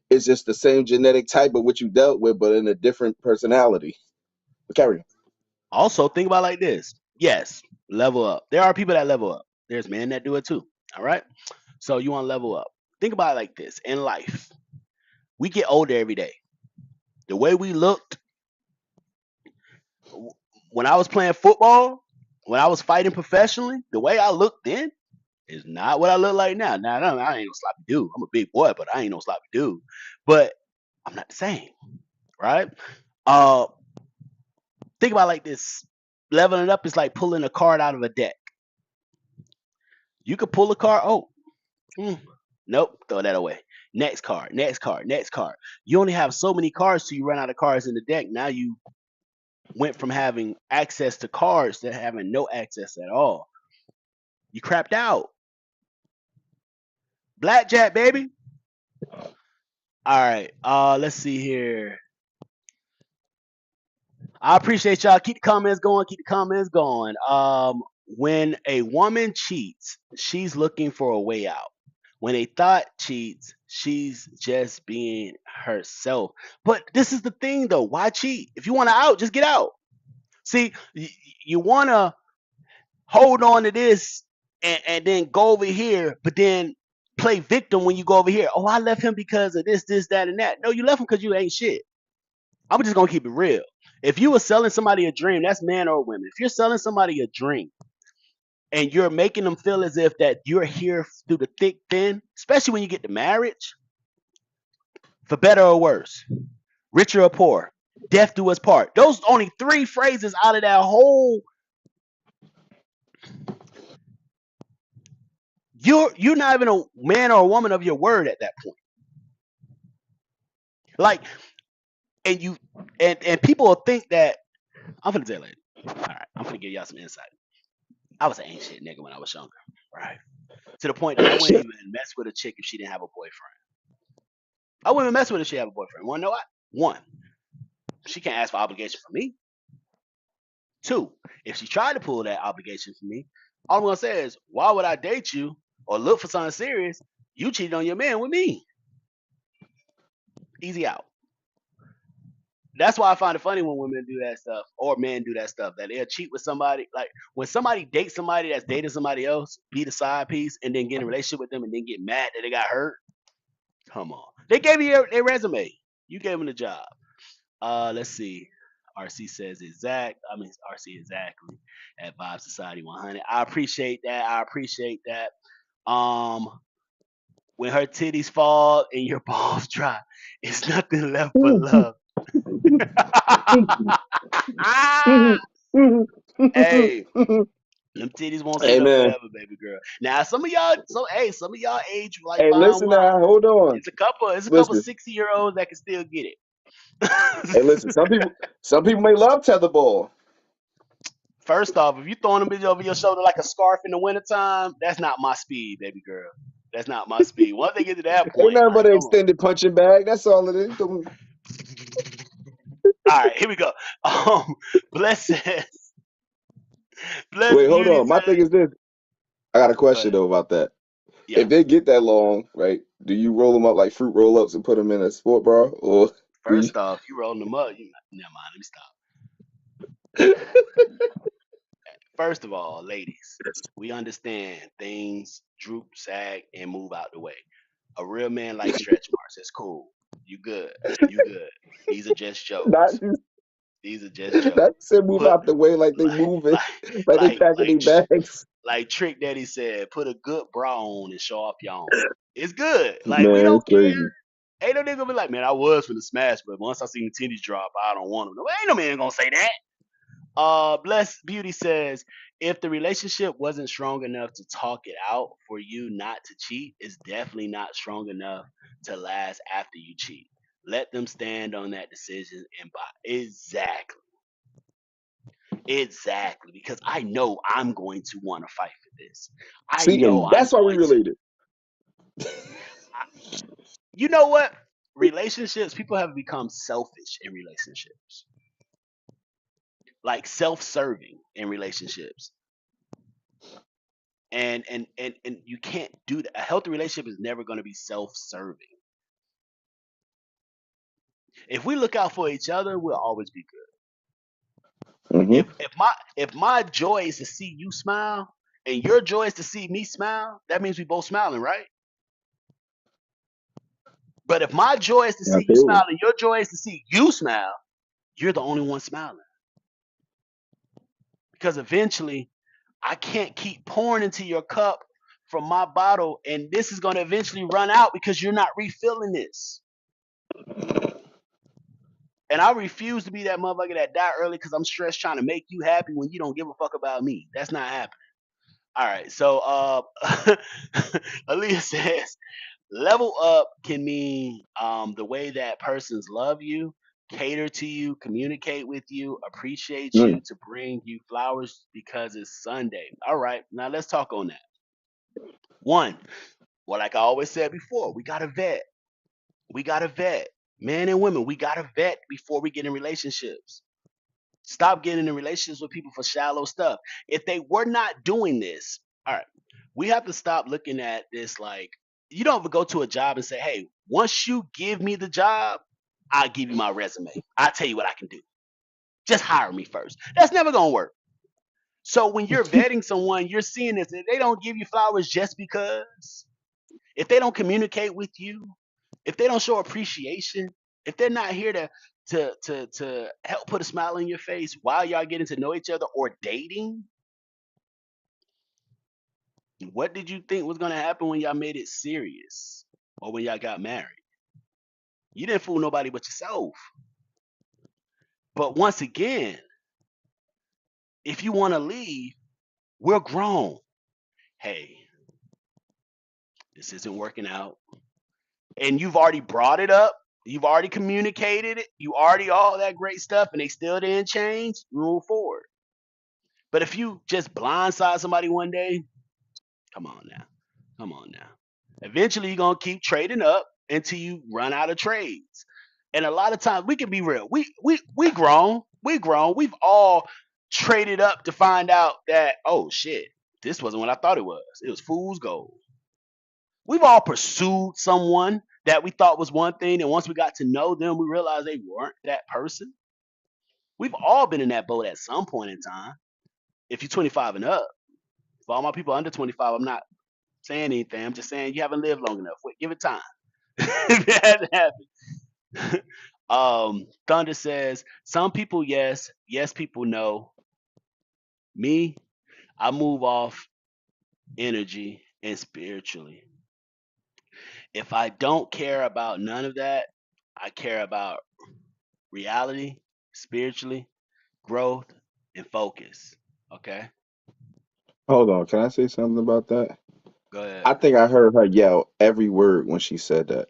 It's just the same genetic type of what you dealt with, but in a different personality. But carry on. Also, think about it like this. Yes, level up. There are people that level up. There's men that do it too. All right. So you want to level up. Think about it like this. In life, we get older every day. The way we looked when I was playing football, when I was fighting professionally, the way I looked then is not what I look like now. Now, I ain't no sloppy dude. I'm a big boy, but I ain't no sloppy dude. But I'm not the same, right? Uh, think about it like this. Leveling up is like pulling a card out of a deck. You could pull a card. Oh, nope, throw that away. Next card, next card, next card. You only have so many cards till you run out of cards in the deck. Now you went from having access to cards to having no access at all. You crapped out. Blackjack, baby. All right. Let's see here. I appreciate y'all. Keep the comments going. Keep the comments going. When a woman cheats, she's looking for a way out. When a thought cheats, she's just being herself. But this is the thing, though. Why cheat? If you want to out, just get out. See, you want to. hold on to this and then go over here, but then play victim when you go over here. Oh, I left him because of this, that, and that. No, you left him because you ain't shit. I'm just gonna keep it real. If you were selling somebody a dream, that's man or women. If you're selling somebody a dream and you're making them feel as if that you're here through the thick thin, especially when you get to marriage, for better or worse, richer or poor, death do us part. Those only 3 phrases out of that whole. You're not even a man or a woman of your word at that point. Like, and you and people will think that I'm gonna tell you later. All right, I'm gonna give y'all some insight. I was an ain't shit nigga when I was younger, right? To the point that I wouldn't even mess with a chick if she didn't have a boyfriend. I wouldn't even mess with her if she had a boyfriend. Wanna know what? 1, she can't ask for obligation from me. 2, if she tried to pull that obligation from me, all I'm gonna say is, why would I date you or look for something serious? You cheated on your man with me. Easy out. That's why I find it funny when women do that stuff or men do that stuff, that they'll cheat with somebody. Like when somebody dates somebody that's dating somebody else, be the side piece, and then get in a relationship with them and then get mad that they got hurt. Come on. They gave you their resume. You gave them the job. Let's see. RC says RC exactly at Vibe Society 100. I appreciate that. When her titties fall and your balls dry, it's nothing left but love. Hey, them titties won't sit Hey up man. forever, baby girl. Now some of y'all, some of y'all age like Hey, fine listen wine. now. Hold on. It's a couple Listen. 60-year-olds that can still get it. Hey, listen. Some people may love tetherball. First off, if you throwing them bitches over your shoulder like a scarf in the wintertime, that's not my speed, baby girl. That's not my speed. Once they get to that Ain't point, nothing but like, an come on. extended punching bag. That's all it is. All right, here we go. Bless says, Bless Wait, hold Beauty on. My says, thing is this. I got a go question ahead. though about that. Yeah. If they get that long, right? Do you roll them up like fruit roll-ups and put them in a sport bra, or do you? First off, you rolling them up. Never mind. Let me stop. First of all, ladies, we understand things droop, sag, and move out the way. A real man likes stretch marks. It's cool. You good. You good. These are just Not jokes. These are just not jokes. say move Put out the way like they like moving, like like they packing their bags. like Trick Daddy said, put a good bra on and show off your own. It's good. Like we Man, it's don't care. crazy. Ain't no nigga gonna be like, man, I was finna smash, but once I seen the titties drop, I don't want them. No, ain't no man gonna say that. Bless Beauty says, if the relationship wasn't strong enough to talk it out for you not to cheat, it's definitely not strong enough to last after you cheat. Let them stand on that decision and buy. Exactly. Exactly. Because I know I'm going to want to fight for this. I See, know and I'm that's why we going to. related. You know what? Relationships, people have become selfish in relationships, like self-serving in relationships. And you can't do that. A healthy relationship is never going to be self-serving. If we look out for each other, we'll always be good. Hmm. If my joy is to see you smile and your joy is to see me smile, that means we both smiling, right? But if my joy is to see you Absolutely. smile and your joy is to see you smile, you're the only one smiling. Because eventually I can't keep pouring into your cup from my bottle, and this is going to eventually run out because you're not refilling this. And I refuse to be that motherfucker that die early because I'm stressed trying to make you happy when you don't give a fuck about me. That's not happening. All right. So Aaliyah says level up can mean the way that persons love you, cater to you, communicate with you, appreciate Mm. you, to bring you flowers because it's Sunday. All right. Now let's talk on that. One, well, like I always said before, we gotta vet. We gotta vet. Men and women, we gotta vet before we get in relationships. Stop getting in relationships with people for shallow stuff. If they were not doing this, all right, we have to stop looking at this like you don't ever go to a job and say, hey, once you give me the job, I'll give you my resume. I'll tell you what I can do. Just hire me first. That's never gonna work. So when you're vetting someone, you're seeing this. If they don't give you flowers just because, if they don't communicate with you, if they don't show appreciation, if they're not here to help put a smile on your face while y'all getting to know each other or dating, what did you think was gonna happen when y'all made it serious or when y'all got married? You didn't fool nobody but yourself. But once again, if you want to leave, we're grown. Hey, this isn't working out. And you've already brought it up. You've already communicated it. You already all that great stuff, and they still didn't change. Move forward. But if you just blindside somebody one day, come on now. Come on now. Eventually, you're going to keep trading up until you run out of trades. And a lot of times, we can be real. We grown. We grown. We've all traded up to find out that, oh, shit, this wasn't what I thought it was. It was fool's gold. We've all pursued someone that we thought was one thing, and once we got to know them, we realized they weren't that person. We've all been in that boat at some point in time. If you're 25 and up, for all my people under 25, I'm not saying anything. I'm just saying you haven't lived long enough. Wait, give it time. It hasn't happened. Thunder says, some people yes, yes people no. Me, I move off energy and spiritually. If I don't care about none of that, I care about reality, spiritually, growth, and focus. Okay? Hold on, can I say something about that? Go ahead. I think I heard her yell every word when she said that.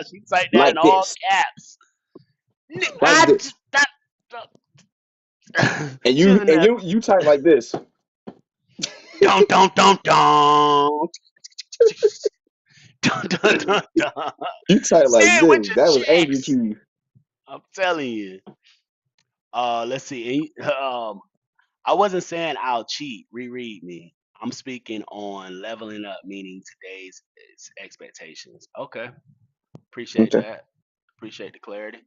She typed that Like in all this, caps. like this, and She was you in and there. you type like this. Dun dun dun dun. Dun dun dun dun. You type Say like it with this. your That was Angry chest. Keys. I'm telling you. Let's see. I wasn't saying I'll cheat. Reread me. I'm speaking on leveling up, meaning today's expectations. Okay, appreciate Okay. that. Appreciate the clarity.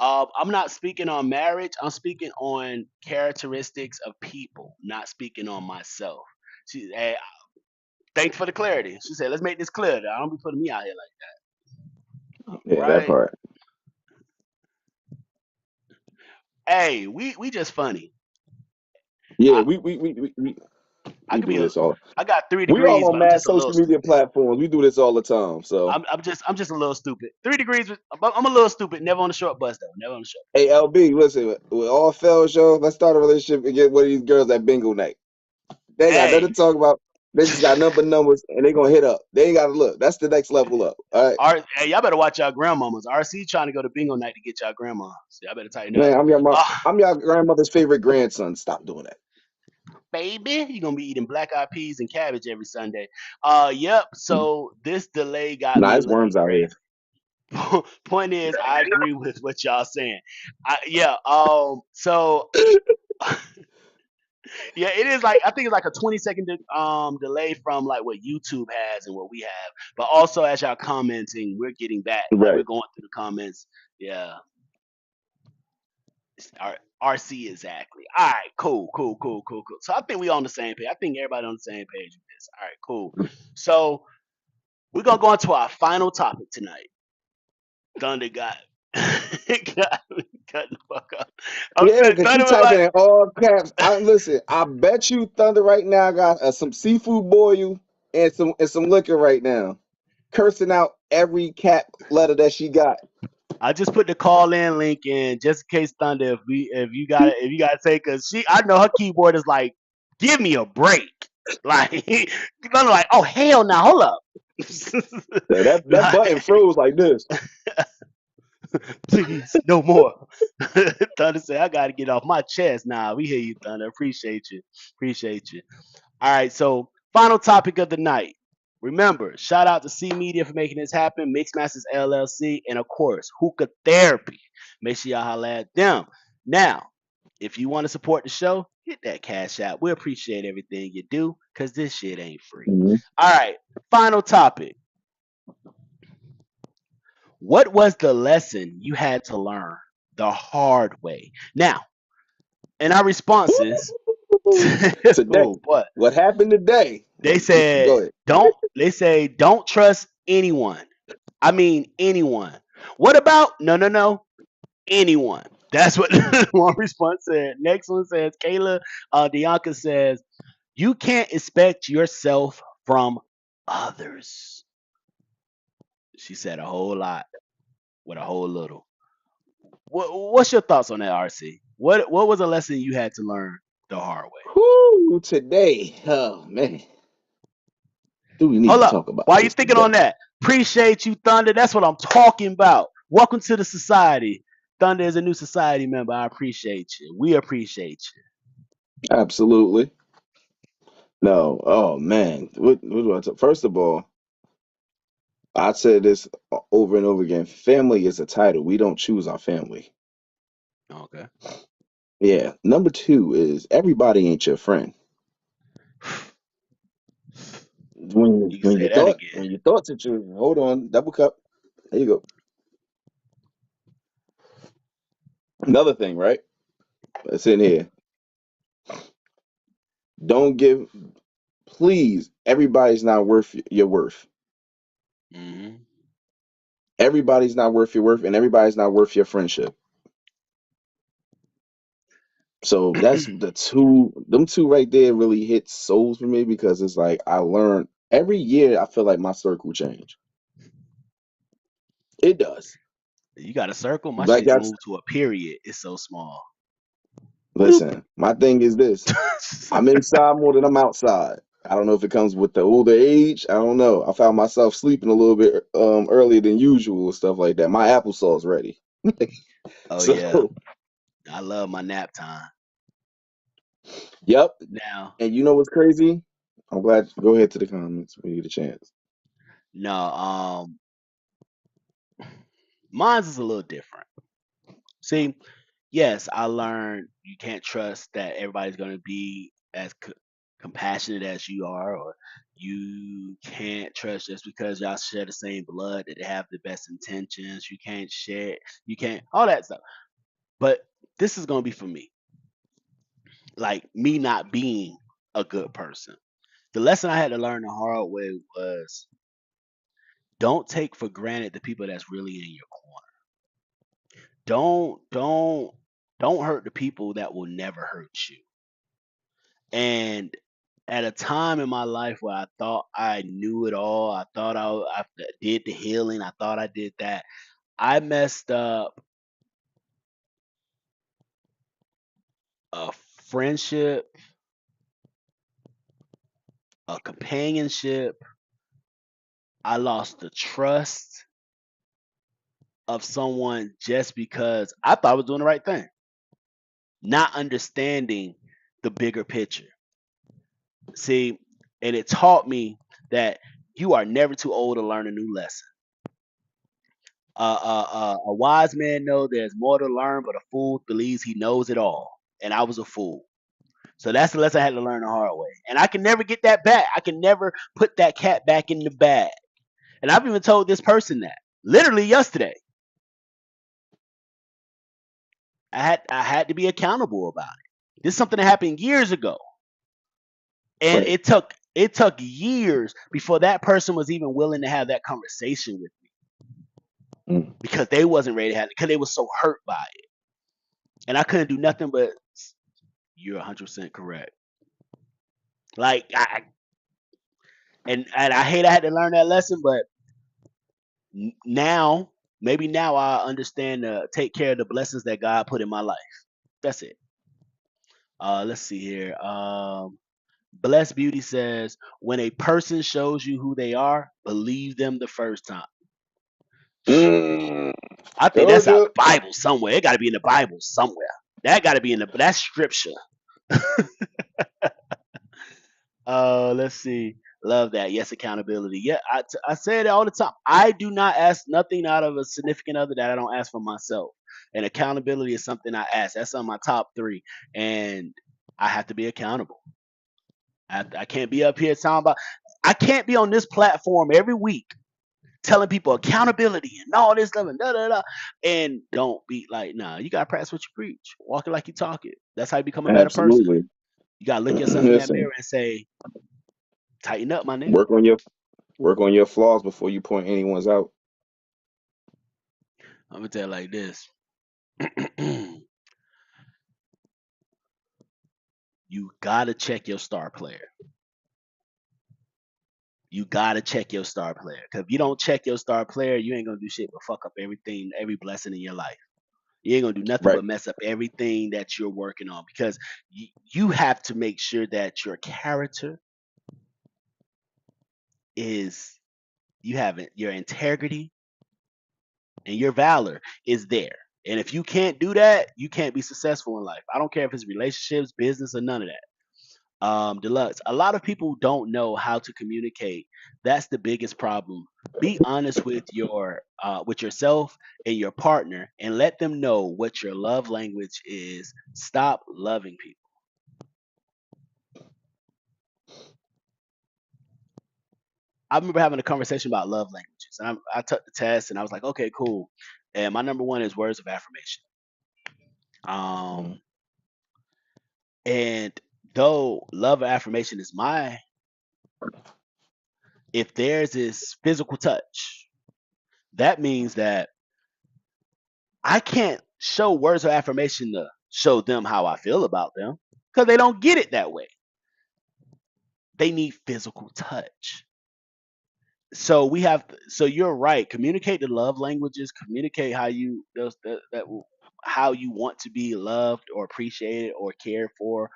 I'm not speaking on marriage. I'm speaking on characteristics of people, not speaking on myself. Hey, thanks for the clarity. She said, "Let's make this clear. I don't be putting me out here like that, Yeah, that right?" part. Hey, we just funny. Yeah, I I we could be do a. this all. I got three We all degrees, on but I'm mad just a little social media stupid. platforms. We do this all the time. So, I'm just a little stupid. 3 degrees. I'm a little stupid. Never on the short bus though. Never on the short. hey LB, listen, with all fellas, yo, let's start a relationship and get one of these girls at bingo night. They ain't got nothing Hey, to talk about. They just got number numbers and they gonna hit up. They ain't gotta look. That's the next level up. All right. Hey, y'all better watch y'all grandmamas. RC trying to go to bingo night to get y'all grandma. So y'all better tighten up. Man, Uh, I'm your grandmother's favorite grandson. Stop doing that. baby, you gonna be eating black eyed peas and cabbage every Sunday. Yep. So this delay got Nah, me it's looking worms out here. crazy. Point is, I agree with what y'all saying. Yeah. So yeah, it is like I think it's like a 20-second delay from like what YouTube has and what we have. But also as y'all commenting, we're getting back. Like we're Right. going through the comments. Yeah. RC exactly. All right, cool. So I think we on the same page. I think everybody on the same page with this. All right, cool. So we're gonna go into our final topic tonight. Thunder got cut the fuck up. I'm Yeah, saying because she Thunder was typing like, in all caps. Listen, I bet you Thunder right now got some seafood boil and some liquor right now, cursing out every cap letter that she got. I just put the call in link in just in case Thunder if you gotta say cause I know her keyboard is like, give me a break. Like Thunder like, oh hell no, hold up. So that button Like, froze like this. please, no more. Thunder said, I gotta get off my chest. Nah, we hear you, Thunder. Appreciate you. Appreciate you. All right, so final topic of the night. Remember, shout out to C Media for making this happen, Mixmasters LLC, and of course, Hookah Therapy. Make sure y'all holla at them. Now, if you want to support the show, hit that cash out. We appreciate everything you do because this shit ain't free. Mhm. All right, final topic. What was the lesson you had to learn the hard way? Now, And our responses, Today, oh boy, what happened today? they Go said ahead. don't trust anyone. I mean anyone. What about no anyone? That's what one response said. Next one says Kayla Dianca says you can't expect yourself from others. She said a whole lot with a whole little. What's your thoughts on that, RC? What was a lesson you had to learn the hard way? Whoo, today. Oh man. Do we need Hold to up. talk about Why you this thinking on today? that? Appreciate you, Thunder. That's what I'm talking about. Welcome to the society. Thunder is a new society member. I appreciate you. We appreciate you. Absolutely. No. Oh man. What do I talk? First of all, I said this over and over again. Family is a title. We don't choose our family. Okay. Yeah. Number two is everybody ain't your friend. You can say that again. When you thought that you hold on, double cup. There you go. Another thing, right? It's in here. Don't give. Please. Everybody's not worth your worth. Hmm. Everybody's not worth your worth, and everybody's not worth your friendship. So that's the two. Them two right there really hit souls for me because it's like I learned every year. I feel like my circle change. It does. You got a circle. My Like shit's that's moved to a period. It's so small. Boop. listen. My thing is this. I'm inside more than I'm outside. I don't know if it comes with the older age. I don't know. I found myself sleeping a little bit earlier than usual and stuff like that. My applesauce ready. Oh yeah, So, I love my nap time. yep. Now, And you know what's crazy? I'm glad. Go ahead to the comments when you get a chance. no, mine's is a little different. See, yes, I learned you can't trust that everybody's going to be as compassionate as you are, or you can't trust just because y'all share the same blood that they have the best intentions. You can't share, you can't, all that stuff. But this is going to be for me, like me not being a good person. The lesson I had to learn the hard way was don't take for granted the people that's really in your corner. Don't hurt the people that will never hurt you. And at a time in my life where I thought I knew it all, I thought I did the healing, I thought I did that, I messed up a friendship, a companionship. I lost the trust of someone just because I thought I was doing the right thing, not understanding the bigger picture. See, and it taught me that you are never too old to learn a new lesson. A wise man knows there's more to learn, but a fool believes he knows it all. And I was a fool. So that's the lesson I had to learn the hard way. And I can never get that back. I can never put that cat back in the bag. And I've even told this person that literally yesterday. I had to be accountable about it. This is something that happened years ago. And Right. it took years before that person was even willing to have that conversation with me Mm. because they wasn't ready to have it because they was so hurt by it. And I couldn't do nothing but you're 100% correct. Like and I hate I had to learn that lesson, but now maybe now I understand to take care of the blessings that God put in my life. That's it. Let's see here. Blessed Beauty says, when a person shows you who they are, believe them the first time. Mm. I think Told that's out you. the Bible somewhere. It got to be in the Bible somewhere. That got to be in that's scripture. Let's see. Love that. Yes, accountability. Yeah, I say it all the time. I do not ask nothing out of a significant other that I don't ask for myself. And accountability is something I ask. That's on my top three. And I have to be accountable. I can't be up here talking about. I can't be on this platform every week telling people accountability and all this stuff and da da da, and don't be like, nah. You gotta practice what you preach. Walk it like you talk it. That's how you become a better person. Absolutely. You gotta look yourself in that Listen, mirror and say, tighten up, my nigga. work on your flaws before you point anyone's out. I'm gonna tell you like this. You gotta check your star player. You gotta check your star player. Cause if you don't check your star player, you ain't gonna do shit but fuck up everything, every blessing in your life. You ain't gonna do nothing Right. but mess up everything that you're working on because you have to make sure that your character is you have it, your integrity and your valor is there. And if you can't do that, you can't be successful in life. I don't care if it's relationships, business, or none of that. Deluxe. A lot of people don't know how to communicate. That's the biggest problem. Be honest with yourself and your partner, and let them know what your love language is. Stop loving people. I remember having a conversation about love languages. And I took the test, and I was like, okay, cool. And my number one is words of affirmation. Mhm. Um, and though love affirmation is my, if theirs is physical touch, that means that I can't show words of affirmation to show them how I feel about them because they don't get it that way. They need physical touch. So so you're right. Communicate the love languages. Communicate how you how you want to be loved or appreciated or cared for,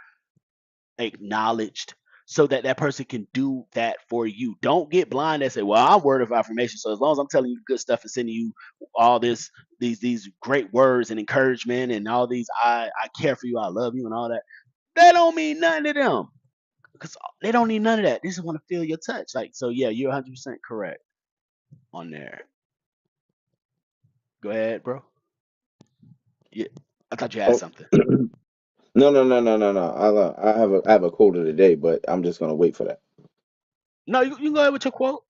acknowledged, so that that person can do that for you. Don't get blind and say, "Well, I'm word of affirmation, so as long as I'm telling you good stuff and sending you all these great words and encouragement and all these I care for you, I love you, and all that, that don't mean nothing to them because they don't need none of that. They just want to feel your touch." Like, so yeah, you're 100% correct on there. Go ahead, bro. Yeah, I thought you had Oh, something. no, no, no, no, no, no. I have a quote of the day, but I'm just gonna wait for that. No, you can go ahead with your quote.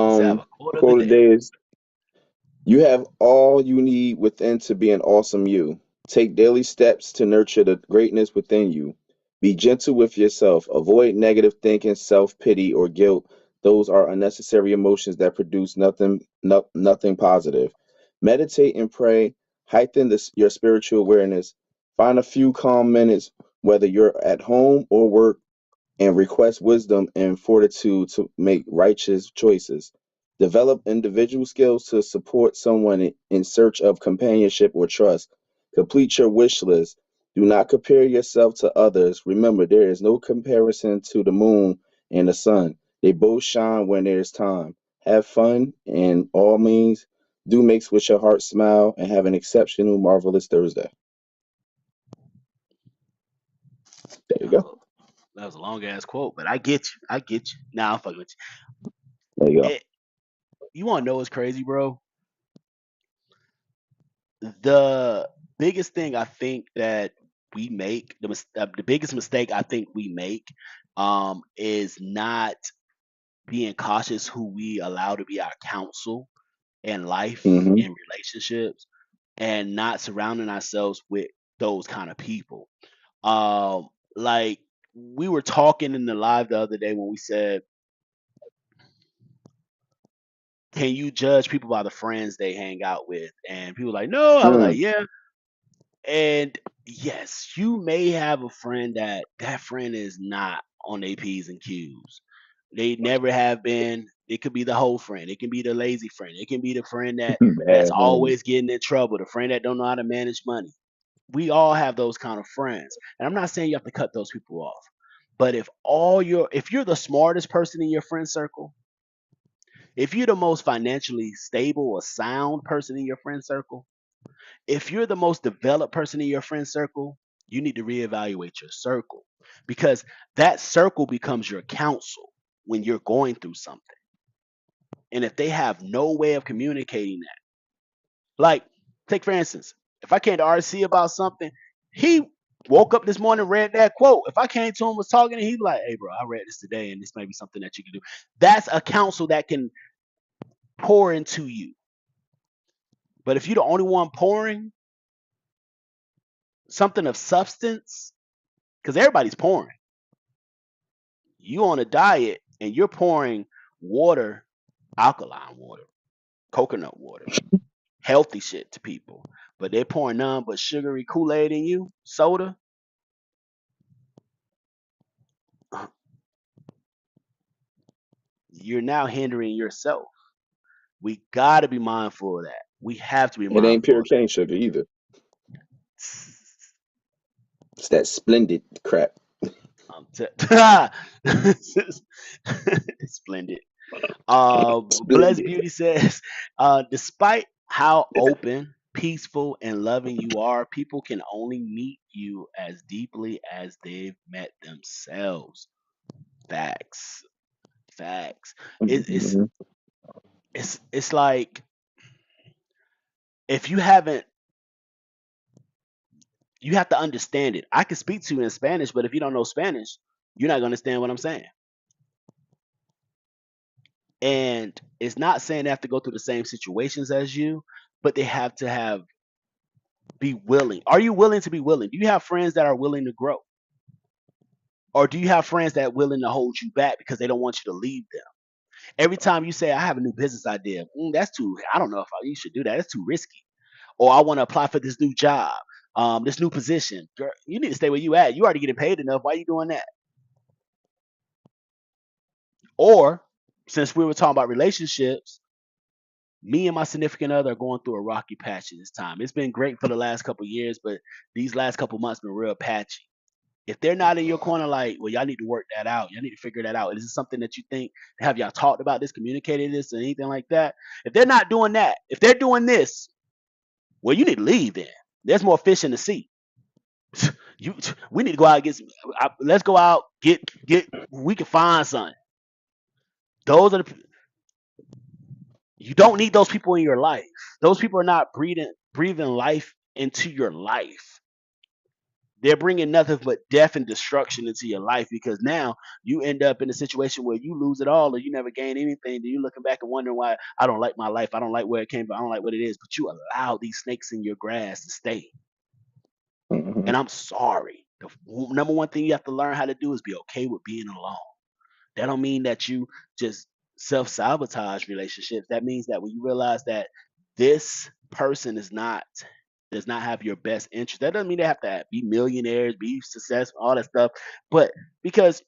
You said I have a quote of the Quote of the day. day is: You have all you need within to be an awesome you. Take daily steps to nurture the greatness within you. Be gentle with yourself. Avoid negative thinking, self pity, or guilt. Those are unnecessary emotions that produce nothing positive. Meditate and pray. Heighten your spiritual awareness. Find a few calm minutes, whether you're at home or work, and request wisdom and fortitude to make righteous choices. Develop individual skills to support someone in search of companionship or trust. Complete your wish list. Do not compare yourself to others. Remember, there is no comparison to the moon and the sun. They both shine when there's time. Have fun and all means. Do makes with your heart smile and have an exceptional, marvelous Thursday. There you That was go. a long ass quote, but I get you. I get you. Nah, I'm fucking with There you you. go. You want to know what's crazy, bro? The biggest thing I think that we make, the biggest mistake I think we make, is not being cautious who we allow to be our counsel in life Hmm. and relationships, and not surrounding ourselves with those kind of people. Um, like we were talking in the live the other day when we said, "Can you judge people by the friends they hang out with?" And people were like, "No." I was like, Mm. "Yeah." And yes, you may have a friend that friend is not on their P's and Q's. They never have been. It could be the whole friend. It can be the lazy friend. It can be the friend that's Bad homie. always getting in trouble. The friend that don't know how to manage money. We all have those kind of friends. And I'm not saying you have to cut those people off. But if you're the smartest person in your friend circle, if you're the most financially stable or sound person in your friend circle, if you're the most developed person in your friend circle, you need to reevaluate your circle because that circle becomes your counsel when you're going through something. And if they have no way of communicating that, like, take for instance, if I came to RC about something, he woke up this morning, read that quote. If I came to him, was talking, and he'd be like, "Hey, bro, I read this today, and this may be something that you can do." That's a counsel that can pour into you. But if you're the only one pouring something of substance, because everybody's pouring, you on a diet and you're pouring water, alkaline water, coconut water, healthy shit to people, but they're pouring none but sugary Kool-Aid in you, soda. You're now hindering yourself. We got to be mindful of that. We have to be It ain't mindful pure of that. cane sugar either. It's that splendid crap. Splendid. Blessed Splendid. Beauty says, despite how open, peaceful, and loving you are, people can only meet you as deeply as they've met themselves. Facts. Facts. It, it's Mhm. it's like if you haven't, you have to understand it. I can speak to you in Spanish, but if you don't know Spanish, you're not gonna understand what I'm saying. And it's not saying they have to go through the same situations as you, but they have to have be willing. Are you willing to be willing? Do you have friends that are willing to grow? Or do you have friends that are willing to hold you back because they don't want you to leave them? Every time you say, I have a new business idea, that's too, I don't know if you should do that. That's too risky. Or I want to apply for this new job, this new position. Girl, you need to stay where you at. You already getting paid enough. Why are you doing that? Or since we were talking about relationships, me and my significant other are going through a rocky patch at this time. It's been great for the last couple of years, but these last couple of months been real patchy. If they're not in your corner, like, well, y'all need to work that out. Y'all need to figure that out. Is this something that you think? Have y'all talked about this, communicated this, or anything like that? If they're not doing that, if they're doing this, well, you need to leave. Then there's more fish in the sea. You, we need to go out and get. Let's go out get. We can find something. Those are the. You don't need those people in your life. Those people are not breathing life into your life. They're bringing nothing but death and destruction into your life because now you end up in a situation where you lose it all or you never gain anything. Then you looking back and wondering why I don't like my life. I don't like where it came from. I don't like what it is. But you allow these snakes in your grass to stay. Mhm. And I'm sorry. The number one thing you have to learn how to do is be okay with being alone. That don't mean that you just self-sabotage relationships. That means that when you realize that this person does not have your best interest. That doesn't mean they have to be millionaires, be successful, all that stuff. But because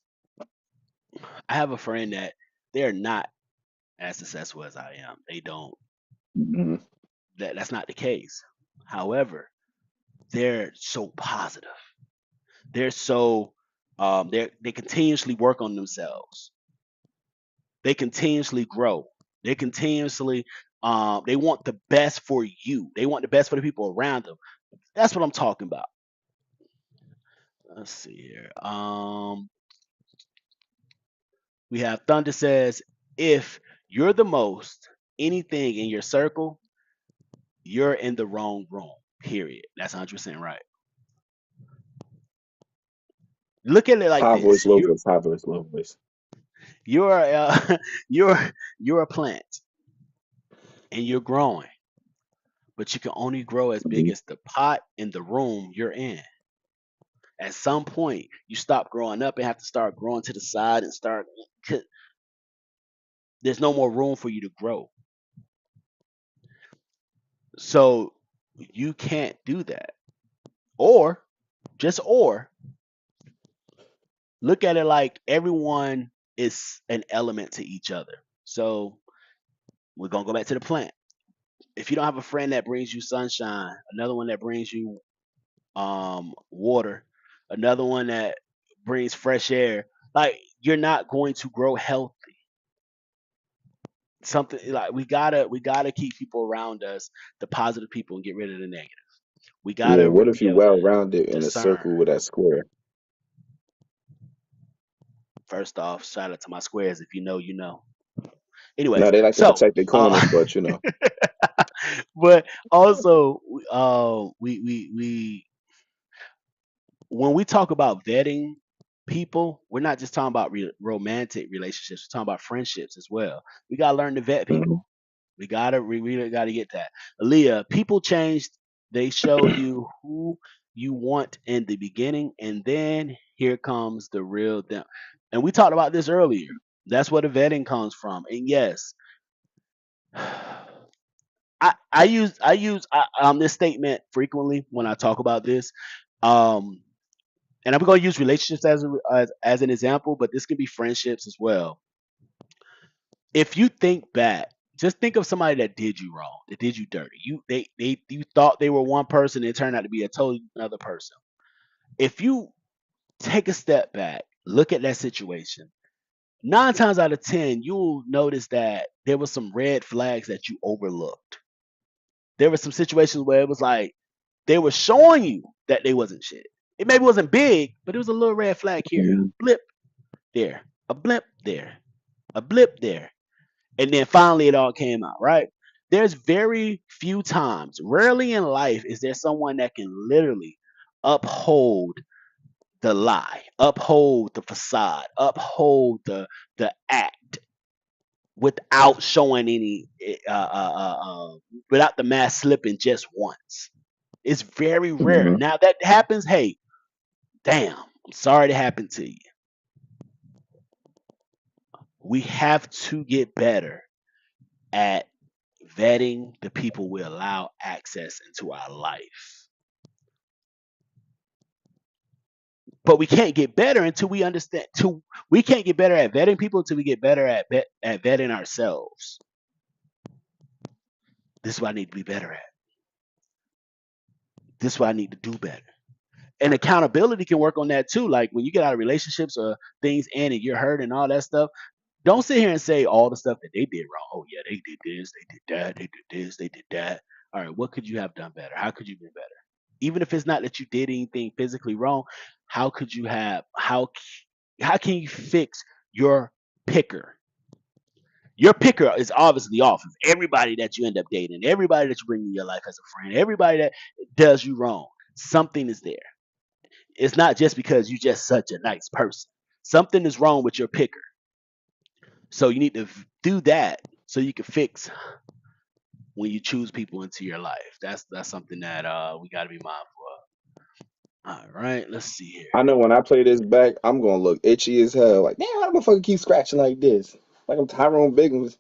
I have a friend that they're not as successful as I am. They don't Mhm. that's not the case. However, they're so positive. They're so they continuously work on themselves. They continuously grow. They continuously they want the best for you. They want the best for the people around them. That's what I'm talking about. Let's see here. We have Thunder says, if you're the most anything in your circle, you're in the wrong room. Period. That's 100% right. Look at it like High this: voice, low voice, high voice, low voice. you're you're you're a plant and you're growing, but you can only grow as big Mhm. as the pot in the room you're in. At some point, you stop growing up and have to start growing to the side and start. There's no more room for you to grow, so you can't do that. Or or look at it like everyone is an element to each other. So we're gonna go back to the plant. If you don't have a friend that brings you sunshine, another one that brings you water, another one that brings fresh air, like you're not going to grow healthy. Something like we gotta keep people around us, the positive people, and get rid of the negative. We Yeah, gotta what if be you able well to rounded in a discern. circle with that square? First off, shout out to my squares. If you know, you know. Anyways, Now they like to so protect their corners, but you know. but also we when we talk about vetting people, we're not just talking about romantic relationships. We're talking about friendships as well. We gotta learn to vet Mhm. people. We really gotta get that. Aaliyah, people changed. They show you who you want in the beginning, and then here comes the real them. And we talked about this earlier. That's where the vetting comes from. And yes, I use this statement frequently when I talk about this. Um, and I'm going to use relationships as an example, but this can be friendships as well. If you think back, just think of somebody that did you wrong, that did you dirty. You thought they were one person, it turned out to be a totally another person. If you take a step back, look at that situation, 9 times out of 10, you'll notice that there was some red flags that you overlooked. There were some situations where it was like they were showing you that they wasn't shit. It maybe wasn't big, but it was a little red flag here, Mhm. blip there, a blip there, a blip there. And then finally it all came out, right? There's very few times, rarely in life, is there someone that can literally uphold the lie, uphold the facade, uphold the act without showing any, without the mask slipping just once. It's very rare. Mhm. Now that happens, hey, damn, I'm sorry it happened to you. We have to get better at vetting the people we allow access into our life. But we can't get better until we understand. We can't get better at vetting people until we get better at vetting ourselves. This is what I need to be better at. This is what I need to do better. And accountability can work on that too. Like when you get out of relationships or things and you're hurt and all that stuff, don't sit here and say all the stuff that they did wrong. Oh yeah, they did this, they did that, they did this, they did that. All right, what could you have done better? How could you be better? Even if it's not that you did anything physically wrong, how could you have how can you fix your picker? Your picker is obviously off of everybody that you end up dating, everybody that you bring in your life as a friend, everybody that does you wrong. Something is there. It's not just because you're just such a nice person. Something is wrong with your picker. So you need to do that so you can fix when you choose people into your life. That's something that we got to be mindful of. All right, let's see here. I know when I play this back, I'm gonna look itchy as hell. Like, damn, how the motherfucker keep scratching like this? Like I'm Tyrone Biggins.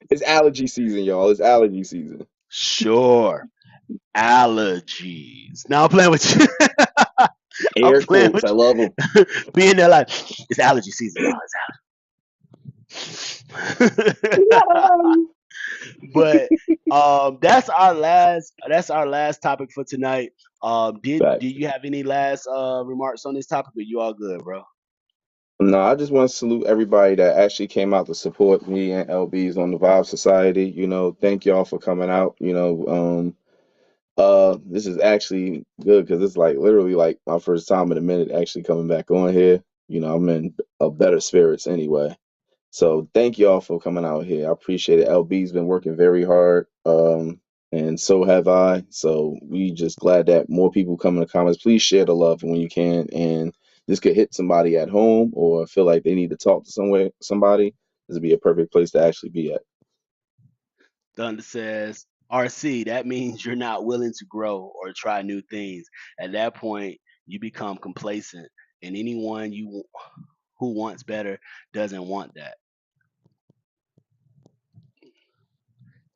It's allergy season, y'all. It's allergy season. Sure, allergies. Now I'm playing with you. I'm Air playing quotes. with I love them. you. Being there like it's allergy season, y'all. It's but that's our last topic for tonight. Do Facts. you have any last remarks on this topic? Or you all good, bro? No, I just want to salute everybody that actually came out to support me and LB's on the Vibe Society. Thank y'all for coming out. This is actually good because it's like literally like my first time in a minute actually coming back on here. I'm in a better spirits anyway. So thank y'all for coming out here. I appreciate it. LB's been working very hard, and so have I. So we just glad that more people come in the comments. Please share the love when you can, and this could hit somebody at home or feel like they need to talk to somebody. This would be a perfect place to actually be at. Thunder says, RC, that means you're not willing to grow or try new things. At that point, you become complacent, and anyone who wants better doesn't want that.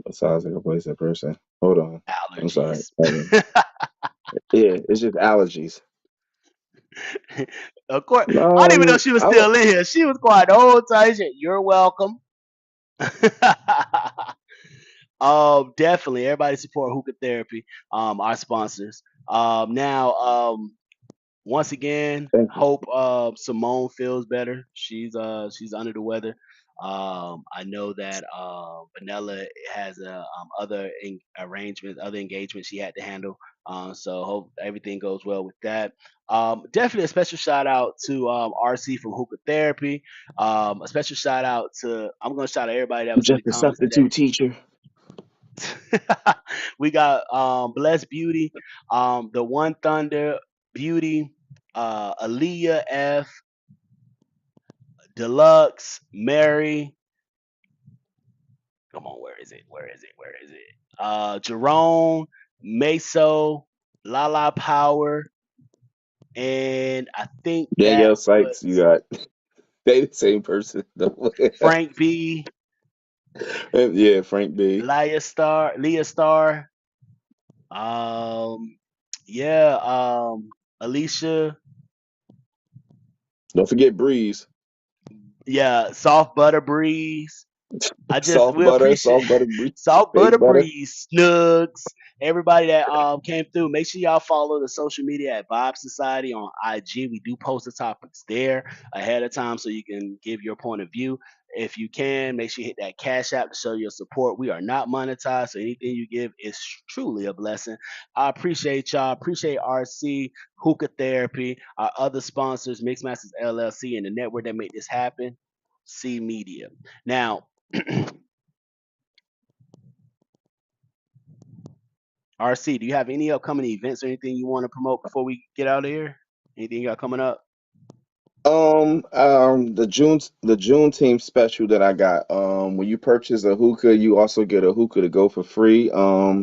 That sounds like a place in person. Hold on. I'm sorry. Allergies. Yeah, it's just allergies. Of course, I didn't even know Um, she was I would still in here. She was quiet the whole time. She said, "You're welcome." Definitely. Everybody support Hookah Therapy, our sponsors. Now, once again, thank you. hope Simone feels better. She's under the weather. I know that Vanilla has other arrangements, other engagements she had to handle. So hope everything goes well with that. Definitely a special shout out to RC from Hookah Therapy. A special shout out to I'm gonna shout out everybody that I'm was in just the a comments today. substitute teacher. We got Blessed Beauty, the One Thunder Beauty, Aaliyah F, Deluxe, Mary, Come on, where is it? Where is it? Where is it? Jerome, Meso, Lala Power, and I think that Danielle Sykes, you was got they the same person. Frank B, Yeah, Frank B. Leah Star, yeah, Alicia, Don't forget Breeze. yeah, Soft Butter Breeze. We Soft appreciate butter, Breeze, Soft fake Butter butter. Breeze, Snugs, everybody that came through. Make sure y'all follow the social media at Vibe Society on IG. We do post the topics there ahead of time so you can give your point of view. If you can, make sure you hit that cash app to show your support. We are not monetized, so anything you give is truly a blessing. I appreciate y'all. Appreciate RC, Hookah Therapy, our other sponsors, Mixmasters LLC, and the network that make this happen, C Media. Now, RC, do you have any upcoming events or anything you want to promote before we get out of here? Anything you got coming up? The June team special that I got. When you purchase a hookah, you also get a hookah to go for free.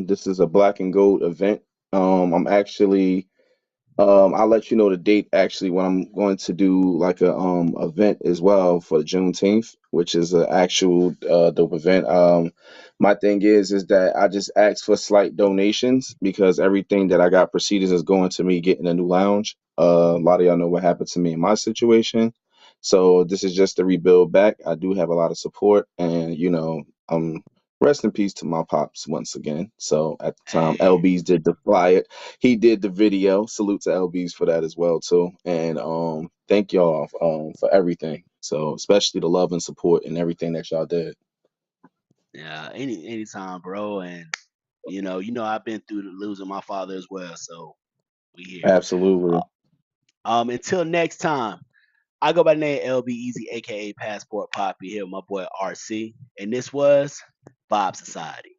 This is a black and gold event. I'm actually I'll let you know the date actually when I'm going to do like a event as well for Juneteenth, which is an actual dope event. My thing is that I just asked for slight donations because everything that I got proceedings is going to me getting a new lounge. A lot of y'all know what happened to me in my situation, so this is just to rebuild back. I do have a lot of support, and rest in peace to my pops once again. So at the time, Hey, LB's did the flyer, he did the video. Salute to LB's for that as well too. And thank y'all for everything. So especially the love and support and everything that y'all did. yeah, anytime, bro. And I've been through losing my father as well, so we here. Absolutely. Until next time, I go by the name LB Easy, aka Passport Poppy, here with my boy RC, and this was Vibe Society.